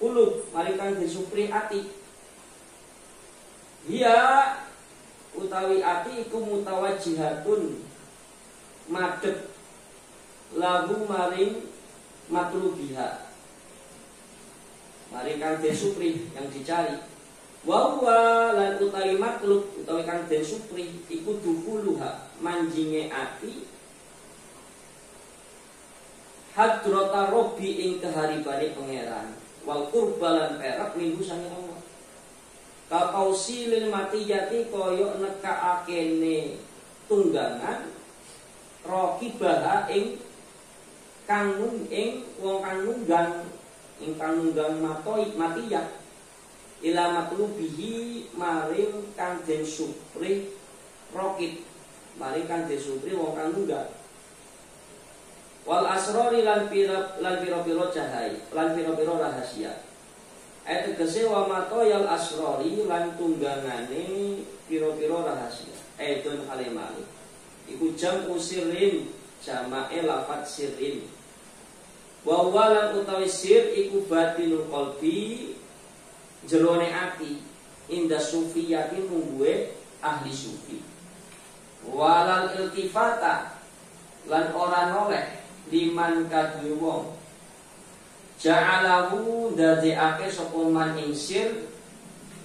qulub maring kang den suprih ati. Dia utawi ati iku mutawajjihatun madhep lagu maring matlubiha maring kang den supri yang dicari. Wa huwa lan utawi matlub utawi kang den supri iku dukhuluha manjinge ati hadrata rabbi ing keharibane pangeran wal qurbalan perak minggu sange Allah. Kapausilil matiyati koyok nekaakene tunggangan rokibaha ing kangung ing wong kang nunggang ing kang nunggang matiyat ila matlubihi maring kang den supri rokib maring kang den supri wong kang nunggang wal asrori lan pira-pira cahaya lan pira-pira rahasia. Ayat tegese wa matoyal asrori lan tunggangane pira-pira rahasia. Aidun alimali. Iku jam usirin jama'e lafat sirin. Wa walan utawi sir iku batinul qalbi jerone ati inda sufiyati mungguwe ahli sufi. Walal iltifata lan ora noleh liman kadhe wong ja'alahu dadekake sapa man ing sir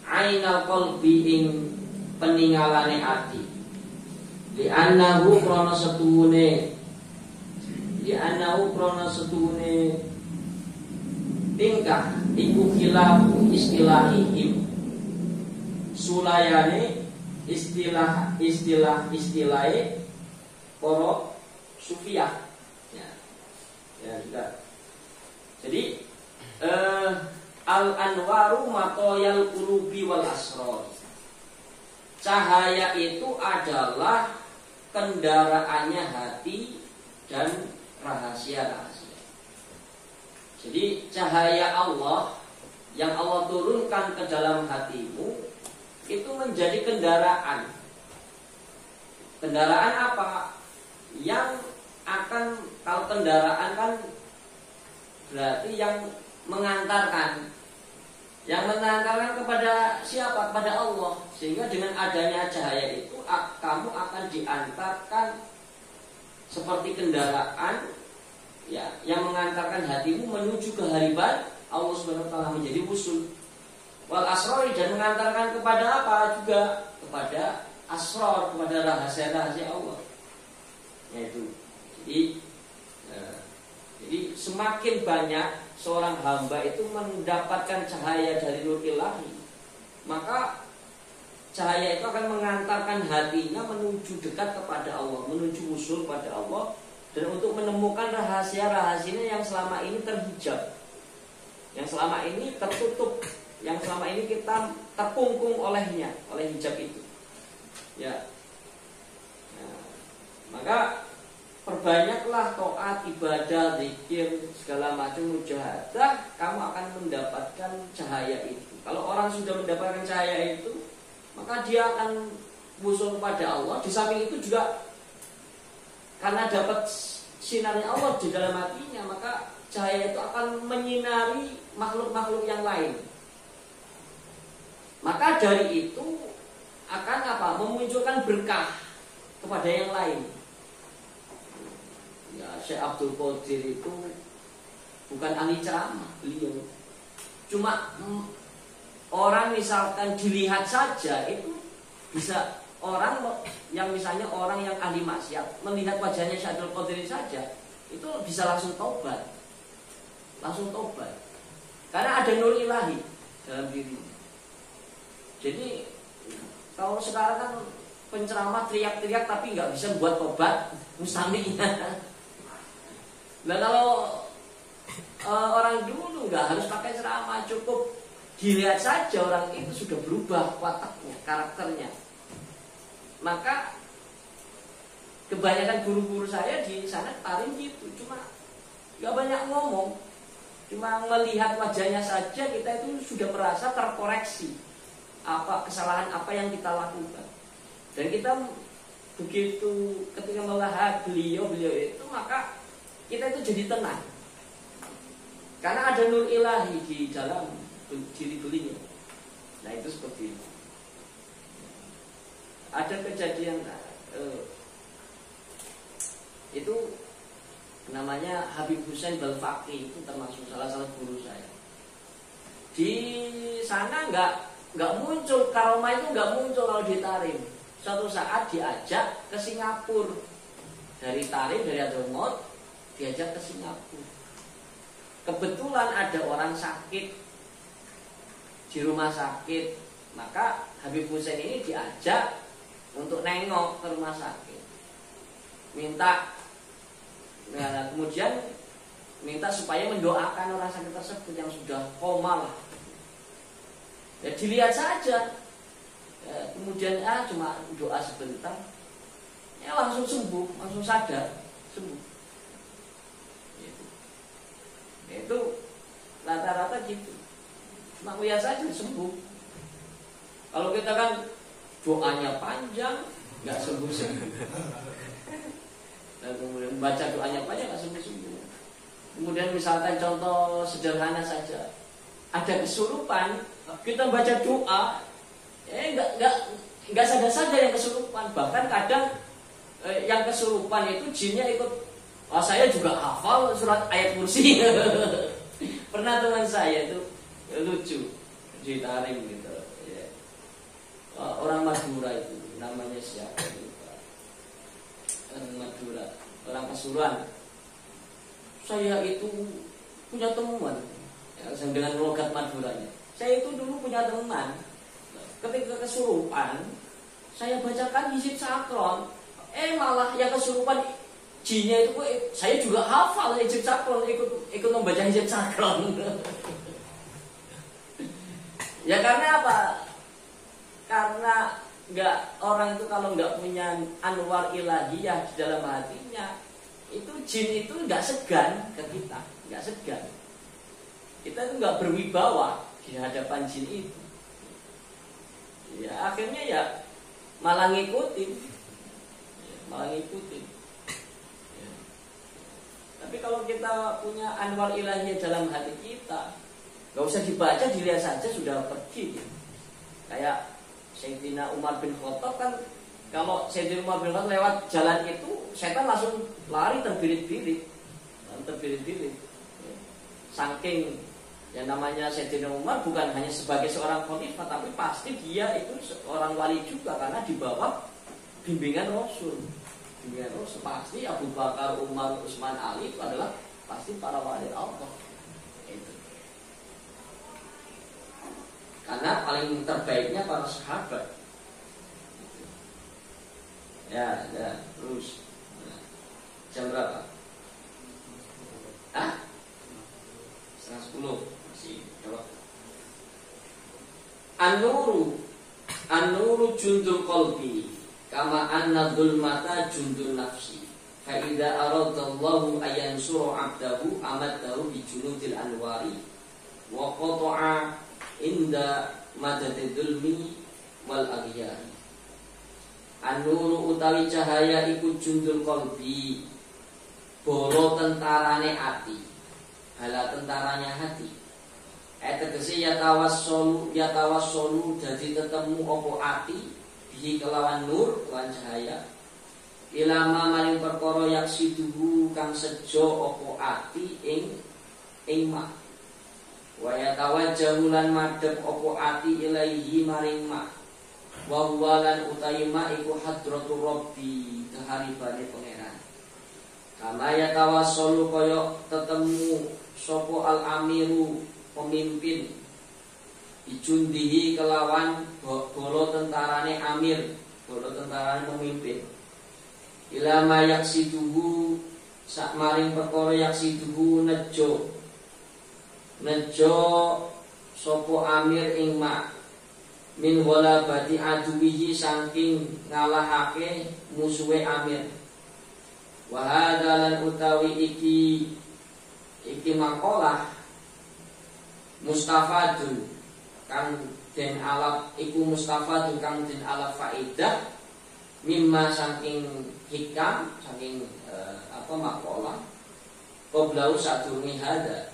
ainal qalbi ing peningalane ati li annahu krana setuhune tingkah iku khilafu istilahihim sulayane istilahe para sufiyah ya juga. Jadi al-anwaru matoyal qulubi wal asrar. Cahaya itu adalah kendaraannya hati dan rahasia-rahasia. Jadi cahaya Allah yang Allah turunkan ke dalam hatimu itu menjadi kendaraan. Kendaraan apa? Yang akan, kalau kendaraan kan berarti yang mengantarkan kepada siapa? Kepada Allah. Sehingga dengan adanya cahaya itu kamu akan diantarkan seperti kendaraan ya, yang mengantarkan hatimu menuju kehariban Allah Subhanahu wa taala menjadi usul. Wal asrori dan mengantarkan kepada apa juga? Kepada asror, kepada rahasia-rahasia Allah. Yaitu jadi semakin banyak seorang hamba itu mendapatkan cahaya dari nur ilahi, maka cahaya itu akan mengantarkan hatinya menuju dekat kepada Allah, menuju usul pada Allah, dan untuk menemukan rahasia-rahasianya yang selama ini terhijab, yang selama ini tertutup, yang selama ini kita terkungkung olehnya, oleh hijab itu. Ya. Nah, maka perbanyaklah taat, ibadah, zikir, segala macam mujahadah, kamu akan mendapatkan cahaya itu. Kalau orang sudah mendapatkan cahaya itu, maka dia akan wusul kepada Allah. Di samping itu juga karena dapat sinarnya Allah di dalam hatinya, maka cahaya itu akan menyinari makhluk-makhluk yang lain. Maka dari itu akan apa? Memunculkan berkah kepada yang lain. Ya, Syekh Abdul Qadir itu bukan ahli ceramah, beliau cuma orang misalkan dilihat saja itu bisa, orang yang misalnya orang yang ahli maksiat melihat wajahnya Syekh Abdul Qadir saja itu bisa langsung tobat, karena ada nur ilahi dalam diri. Jadi kalau sekarang kan penceramah teriak-teriak tapi nggak bisa buat tobat mustaminya. Nah kalau orang dulu nggak harus pakai ceramah, cukup dilihat saja orang itu sudah berubah wataknya, karakternya. Maka kebanyakan guru-guru saya di sana tarim gitu, cuma nggak banyak ngomong, cuma melihat wajahnya saja kita itu sudah merasa terkoreksi apa kesalahan apa yang kita lakukan. Dan kita begitu ketika melihat beliau itu, maka kita itu jadi tenang, karena ada nur ilahi di dalam diri beliau. Nah itu seperti itu. Ada kejadian itu namanya Habib Husain Balfaqi, itu termasuk salah satu guru saya. Di sana nggak muncul karomah, itu nggak muncul kalau di Tarim. Suatu saat diajak ke Singapura dari Tarim, dari Hadramaut, diajak ke Singapura. Kebetulan ada orang sakit di rumah sakit, maka Habib Husain ini diajak untuk nengok ke rumah sakit, kemudian minta supaya mendoakan orang sakit tersebut yang sudah koma lah. Ya dilihat saja, ya, kemudian cuma doa sebentar, ya langsung sembuh, langsung sadar, sembuh. Itu rata-rata gitu, cuma lihat saja sembuh. Kalau kita kan doanya panjang nggak sembuh-sembuh, dan kemudian baca doanya panjang nggak sembuh-sembuh. Kemudian misalkan contoh sederhana saja, ada kesurupan, kita baca doa, nggak sadar-sadar yang kesurupan. Bahkan kadang yang kesurupan itu jinnya ikut. Saya juga hafal surat ayat kursi. Pernah teman saya itu lucu di Tarim gitu. Ya. Orang Madura itu namanya siapa? Orang Madura, orang Pasuruan. Saya itu punya teman, ya, dengan logat Maduranya. Saya itu dulu punya teman. Ketika kesurupan, saya bacakan hizib sakron. Malah yang kesurupan jinnya itu, saya juga hafal hizib sakron, ikut membaca hizib sakron. Ya karena apa? Karena orang itu kalau nggak punya anwar ilahiyah di dalam hatinya, itu jin itu nggak segan ke kita, nggak segan. Kita itu nggak berwibawa di hadapan jin itu. Ya akhirnya ya malah ngikutin, Ya. Tapi kalau kita punya anwar ilahiyah dalam hati kita, nggak usah dibaca, dilihat saja sudah pergi. Gitu. Kayak Sayyidina Umar bin Khattab kan, kalau Sayyidina Umar bin Khattab lewat jalan itu, setan langsung lari terbirit-birit. Saking yang namanya Sayyidina Umar bukan hanya sebagai seorang khalifah, tapi pasti dia itu seorang wali juga, karena di bawah bimbingan Rasul. Pasti Abu Bakar, Umar, Utsman, Ali itu adalah pasti para wali Allah. Itu. Karena paling terbaiknya para sahabat. Ya, terus. Jam berapa? 11:30 masih. An-nuru jundul qalbi kama anna dhulmata jundul nafsi. Fa idza aradallahu ayansura 'abdahu amaddahu bi junudil anwari wa qata'a inda madadil dhulmi wal aghyari. An-nuru utawi cahaya iku jundul qalbi, bolo tentarane ati, bala tentaranya hati. Tegese yatawassolu dadi tetemu apa ati bihi kelawan nur lan cahaya ilama maring perkara yaksiduhu kang sejo apa ati ing ma wa yatawajjahu lan madhep apa ati ilaihi maring ma wa huwa lan utawi ma iku hadratur rabbi keharibane pangeran. Kama yatawassolu kaya tetemu sapa al-amiru pemimpin dijundihi kelawan bolo tentarane amir, bolo tentarane pemimpin. Ilama yaksiduhu sak maring perkara yaksiduhu nejo sapa amir ing ma min walabati aduwihi saking ngalahake musuhe amir. Wa hadalan utawi iki makalah mustafadun kang den alaf iku mustafadun kang den alaf faidah mimma saking hikam saking makalah qoblau sadurunge hada.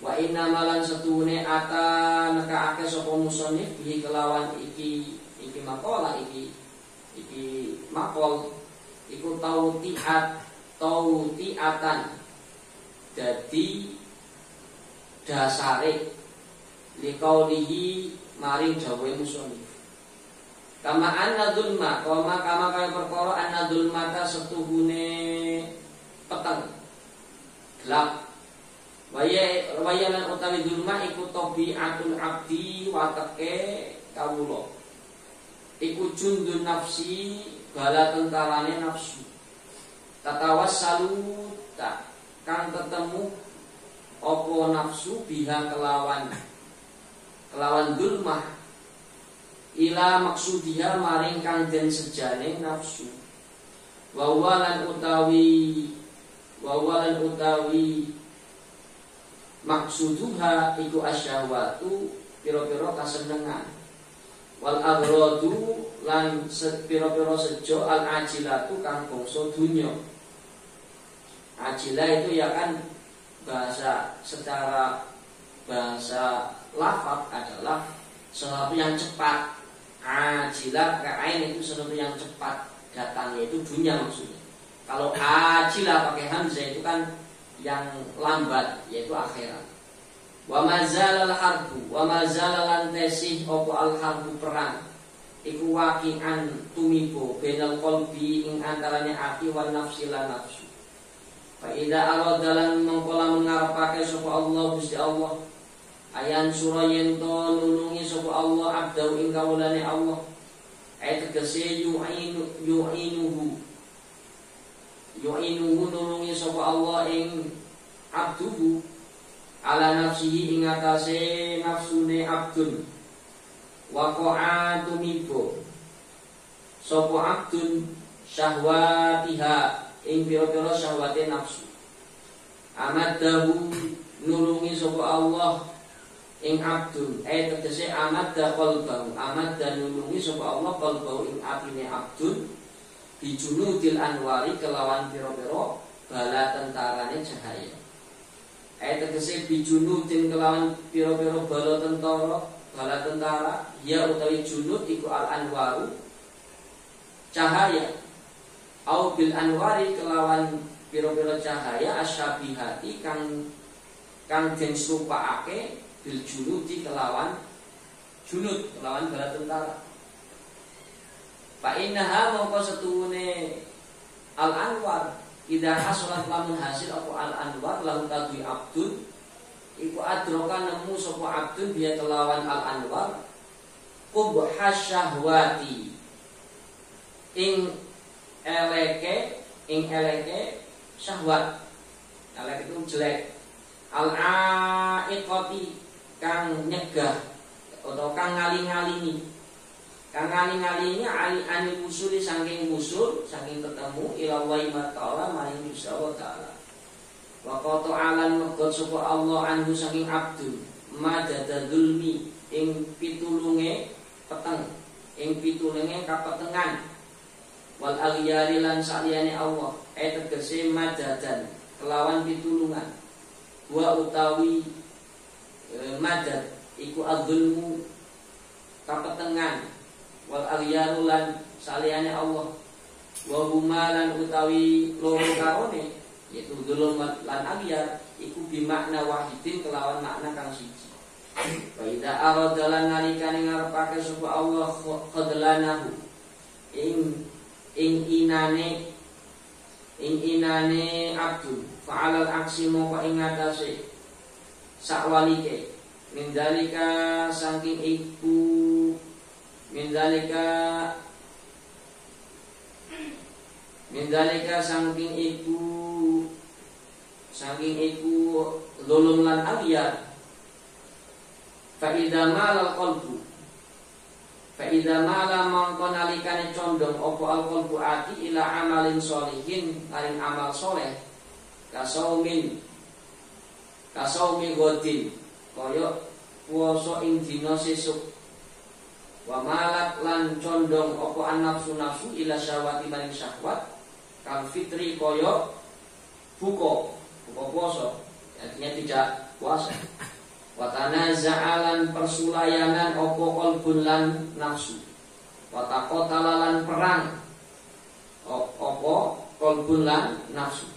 Wa inna malan setune ata nekaake sapa musannif bihi kelawan iki makalah iki makol iku tautiatan dadi dasare liqaulihi maring dawe musannif. Kama anna dzulma kama kaya perkara anna dzulmata setuhune peteng gelap. Waya lan utawi dzulma iku tabiatul abdi wateke kawula. Iku jundun nafsi bala tentarane nafsu. Tatawassalu tak kang ketemu apa nafsu biha kelawan dulmah ila maksudiha maring kang den sejane nafsu. Wawalan utawi maksuduha iku asyahwatu pira-pira kasenengan. Wal aghradu lan pira-pira sejo al ajilatu kang bangsa dunya. Ajilah itu ya kan secara bahasa lafaz adalah sesuatu yang cepat. Ajilah kain itu sesuatu yang cepat datangnya itu dunia maksudnya. Kalau ajilah pakai hamzah itu kan yang lambat yaitu akhirat. Wa mazalal harbu wa mazalan tesih apa al harbu perang iku waqi'an tumibo benal qalbi ing antarane ati wan nafsi lan nafsu. Fa idza aradalan mengkola mengarepake sapa Allah Gusti Allah ayan surah yen to nulungi sapa Allah abdau ing kawulane Allah ayat tegese yu'inuhu nulungi sapa Allah ing abduhu ala nafsihi ing atase nafsune abdun waqa'a tumibo sapa abdun syahwatiha ing pira-pira syahwate nafsu. Amadahu nulungi sapa Allah ing abdun tegese amadda qalbahu amadda nulungi sapa Allah qalbahu ing atine abdun bijunudil anwari kelawan pira-pira bala tentarane cahaya. Tegese bijunudin kelawan pira-pira bala tentara ya utawi junud iku al anwaru cahaya au bil anwari kelawan pira-pira cahaya asyabihati kang den supakake bil junudi kelawan bala tentara. Fa innaha mongko setune al anwar idza hasalat lamun hasil apa al anwar lahu tadwi abdun iku adroka nemu sapa abdun biya kelawan al anwar qubha syahwati ing eleke syahwat. Elek itu jelek. Al aiqati kang nyegah atau kang ngaling-ngalingi. Kang ngaling-ngalingi anil usuli saking usul, saking ketemu ila wa ta'ala maring Gusti Allah taala. Wa qata'alan megot sapa Allah anhu saking abdu madada dzulmi ing pitulunge peteng, ing pitulunge kapetengan. Wal aghyari lan saliyane Allah tegese madadan kelawan pitulungan. Wa utawi madad iku adzulmu kapetengan. Wal aghyaru lan saliyane Allah. Wa huma lan utawi loro karone yaitu dzulum lan aghyar iku bimakna wahidin kelawan makna kang siji. Wa idza arada lan nalikane ngarepake sapa Allah khadlanahu ing inane abdu fa'alal aksi moko ing atase sakwalike mindalika saking iku mindalika saking iku lulum lan aliyah fa idza malal qalbu fa idza mala mongko nalikane condong apa alqalbu ati ila amalin sholihin maring amal soleh kasaumi godin kaya puasa ing dina sesuk wa malat lan condong apa an-nafsu nafsu ila syahwati maring syahwat kal fitri kaya buka puasa artinya tidak puasa. Wa tanaza'alan persulayanan opo qalbun lan nafsu. Wa taqotalalan perang opo qalbun lan nafsu.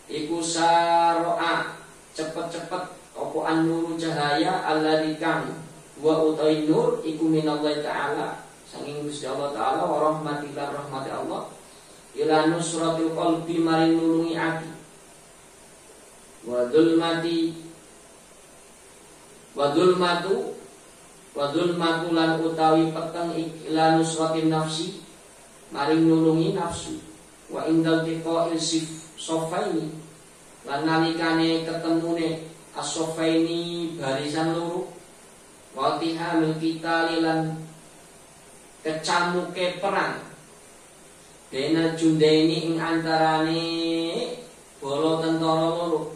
Iku saro'a cepet-cepet opo an-nuru cahaya alladzi kang wa utai nur iku minallahi ta'ala sanging Gusti Allah taala wa rahmatillah rahmati Allah ila nusratil qalbi maring nulungi ati wa dzulmatu lan utawi peteng ila nusratin nafsi maring nulungi nafsu wa indal tiqa'il sofaini lan nalikane ketemune as-sofaini barisan loro wa tihamil kita lan kecamuke perang dena jundaini ing antarane bolo tentara loro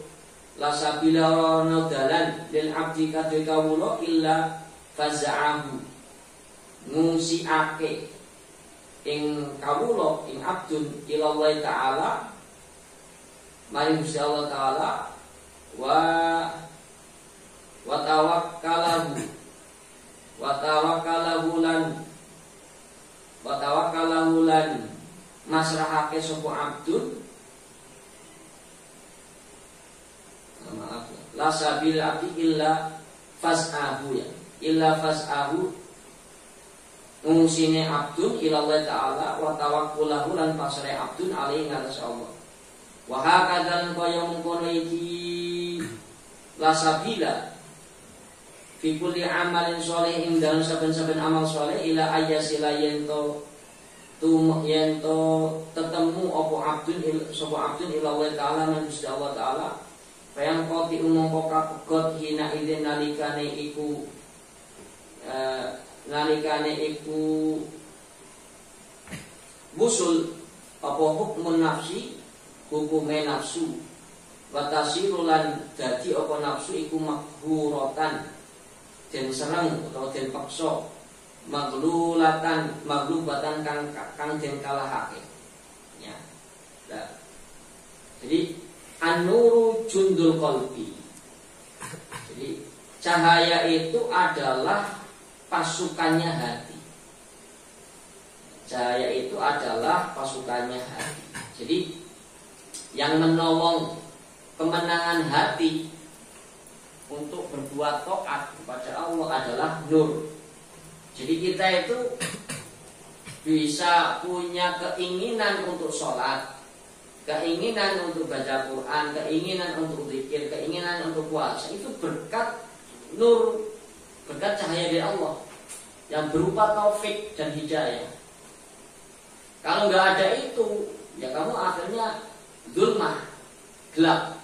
la sabila rono dalan lil abdi kadhe kawula illa faza'ahu ngungsiake ing kawula ing abdun ila Allah taala maring Gusti Allah taala wa tawakkalahu lan masrahake sapa abdun la sabila abdi illa fas'ahu ya illa fas'ahu ngungsine abdun ila Allah taala wa tawakkulahu lan pasrah abdun alaihi ngatas Allah wa hakadzal kaya mungkono iki la sabila fi kulli amalin sholih ing dalem saben-saben amal sholeh ila ayyasila yento tetemu apa abdun sapa abdun ila Allah taala man Gusti Allah taala bayang koti umum koka pegot hina idin nalikane iku busul apa hukmun nafsi hukume nafsu watasirulan dadi apa nafsu iku maghuratan den sereng utawa den paksa maglubatan kang den kalahake ya. Nah, jadi an-nuru jundul qalbi. Jadi cahaya itu adalah pasukannya hati. Cahaya itu adalah pasukannya hati. Jadi yang menolong kemenangan hati untuk berbuat taat kepada Allah adalah nur. Jadi kita itu bisa punya keinginan untuk sholat, keinginan untuk baca Quran, keinginan untuk zikir, keinginan untuk puasa. Itu berkat nur, berkat cahaya dari Allah yang berupa taufik dan hidayah. Kalau nggak ada itu, ya kamu akhirnya zulmah, gelap.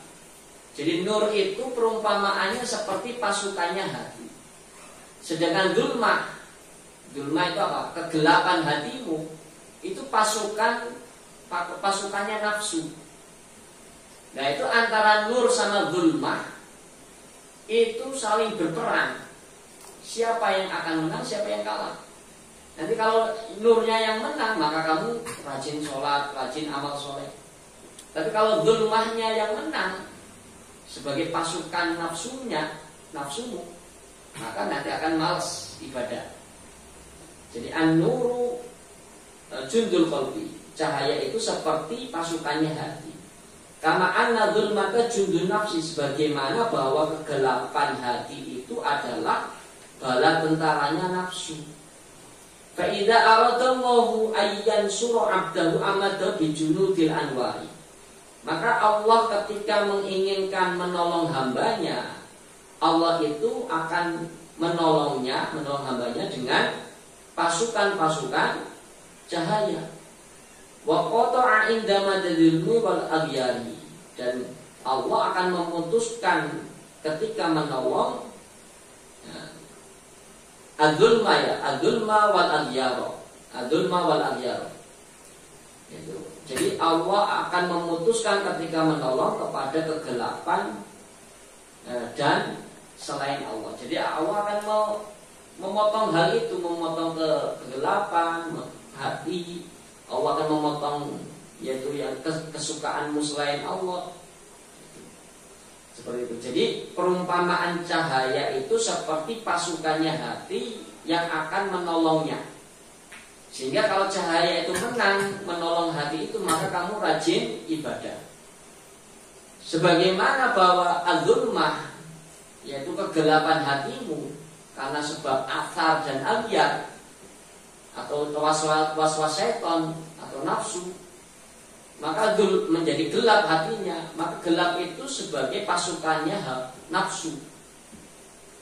Jadi nur itu perumpamaannya seperti pasukannya hati. Sedangkan dulmah itu apa? Kegelapan hatimu itu pasukannya nafsu. Nah itu antara nur sama dulmah itu saling berperang. Siapa yang akan menang, siapa yang kalah. Nanti kalau nurnya yang menang, maka kamu rajin sholat, rajin amal soleh. Tapi kalau dulmahnya yang menang sebagai pasukan nafsumu, maka nanti akan malas ibadah. Jadi an-nuru jundul qalbi, cahaya itu seperti pasukannya hati. Kama anna dzulmata jundun nafsi, sebagaimana bahwa kegelapan hati itu adalah bala tentaranya nafsu. Fa idza aradallahu ayyan sura 'abdahu amada bi junudil anwari. Maka Allah ketika menginginkan menolong hambanya, Allah itu akan menolong hambanya dengan pasukan-pasukan cahaya. Wa qata'a inda madadil wal aghyari, dan Allah akan memutuskan ketika menolong adzulma wal aghyar. Jadi Allah akan memutuskan ketika menolong kepada kegelapan dan selain Allah. Jadi Allah akan memotong hal itu, memotong kegelapan hati. Allah akan memotong yaitu yang kesukaanmu selain Allah. Seperti itu. Jadi perumpamaan cahaya itu seperti pasukannya hati yang akan menolongnya. Sehingga kalau cahaya itu menang menolong hati itu, maka kamu rajin ibadah. Sebagaimana bahwa adzulmah yaitu kegelapan hatimu karena sebab athar dan aghyar atau waswas syaitan atau nafsu, maka menjadi gelap hatinya. Maka gelap itu sebagai pasukannya nafsu.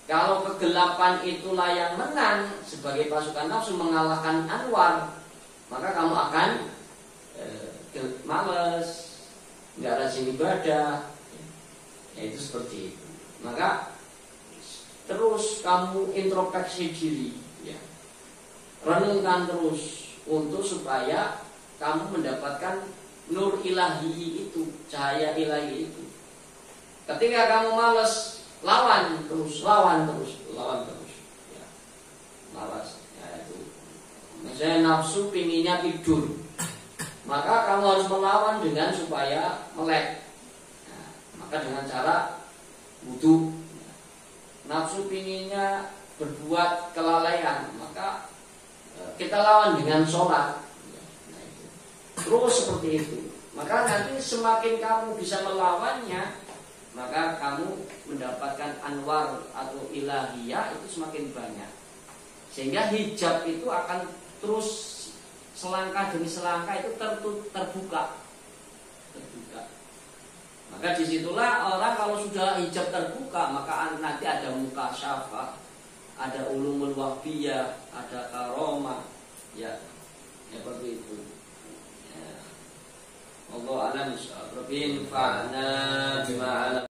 Kalau kegelapan itulah yang menang sebagai pasukan nafsu mengalahkan anwar, maka kamu akan malas, nggak rajin ibadah. Ya, itu seperti itu. Maka terus kamu introspeksi diri, ya. Renungkan terus untuk supaya kamu mendapatkan nur ilahi itu, cahaya ilahi itu. Ketika kamu malas, lawan terus. Ya. Malas, ya itu. Misalnya nafsu pinginnya tidur, maka kamu harus melawan dengan supaya melek. Nah, maka dengan cara wudu. Nafsu pinginnya berbuat kelalaian, maka kita lawan dengan sholat. Nah, itu. Terus seperti itu. Maka nanti semakin kamu bisa melawannya, maka kamu mendapatkan anwar atau ilahiyah itu semakin banyak. Sehingga hijab itu akan terus selangkah demi selangkah itu terbuka. Maka disitulah orang kalau sudah hijab terbuka, maka nanti ada mukasyafah, ada ulumul wahbiyah, ada karomah, ya seperti itu. Ya. Allah alam, Rabbin fa'na bima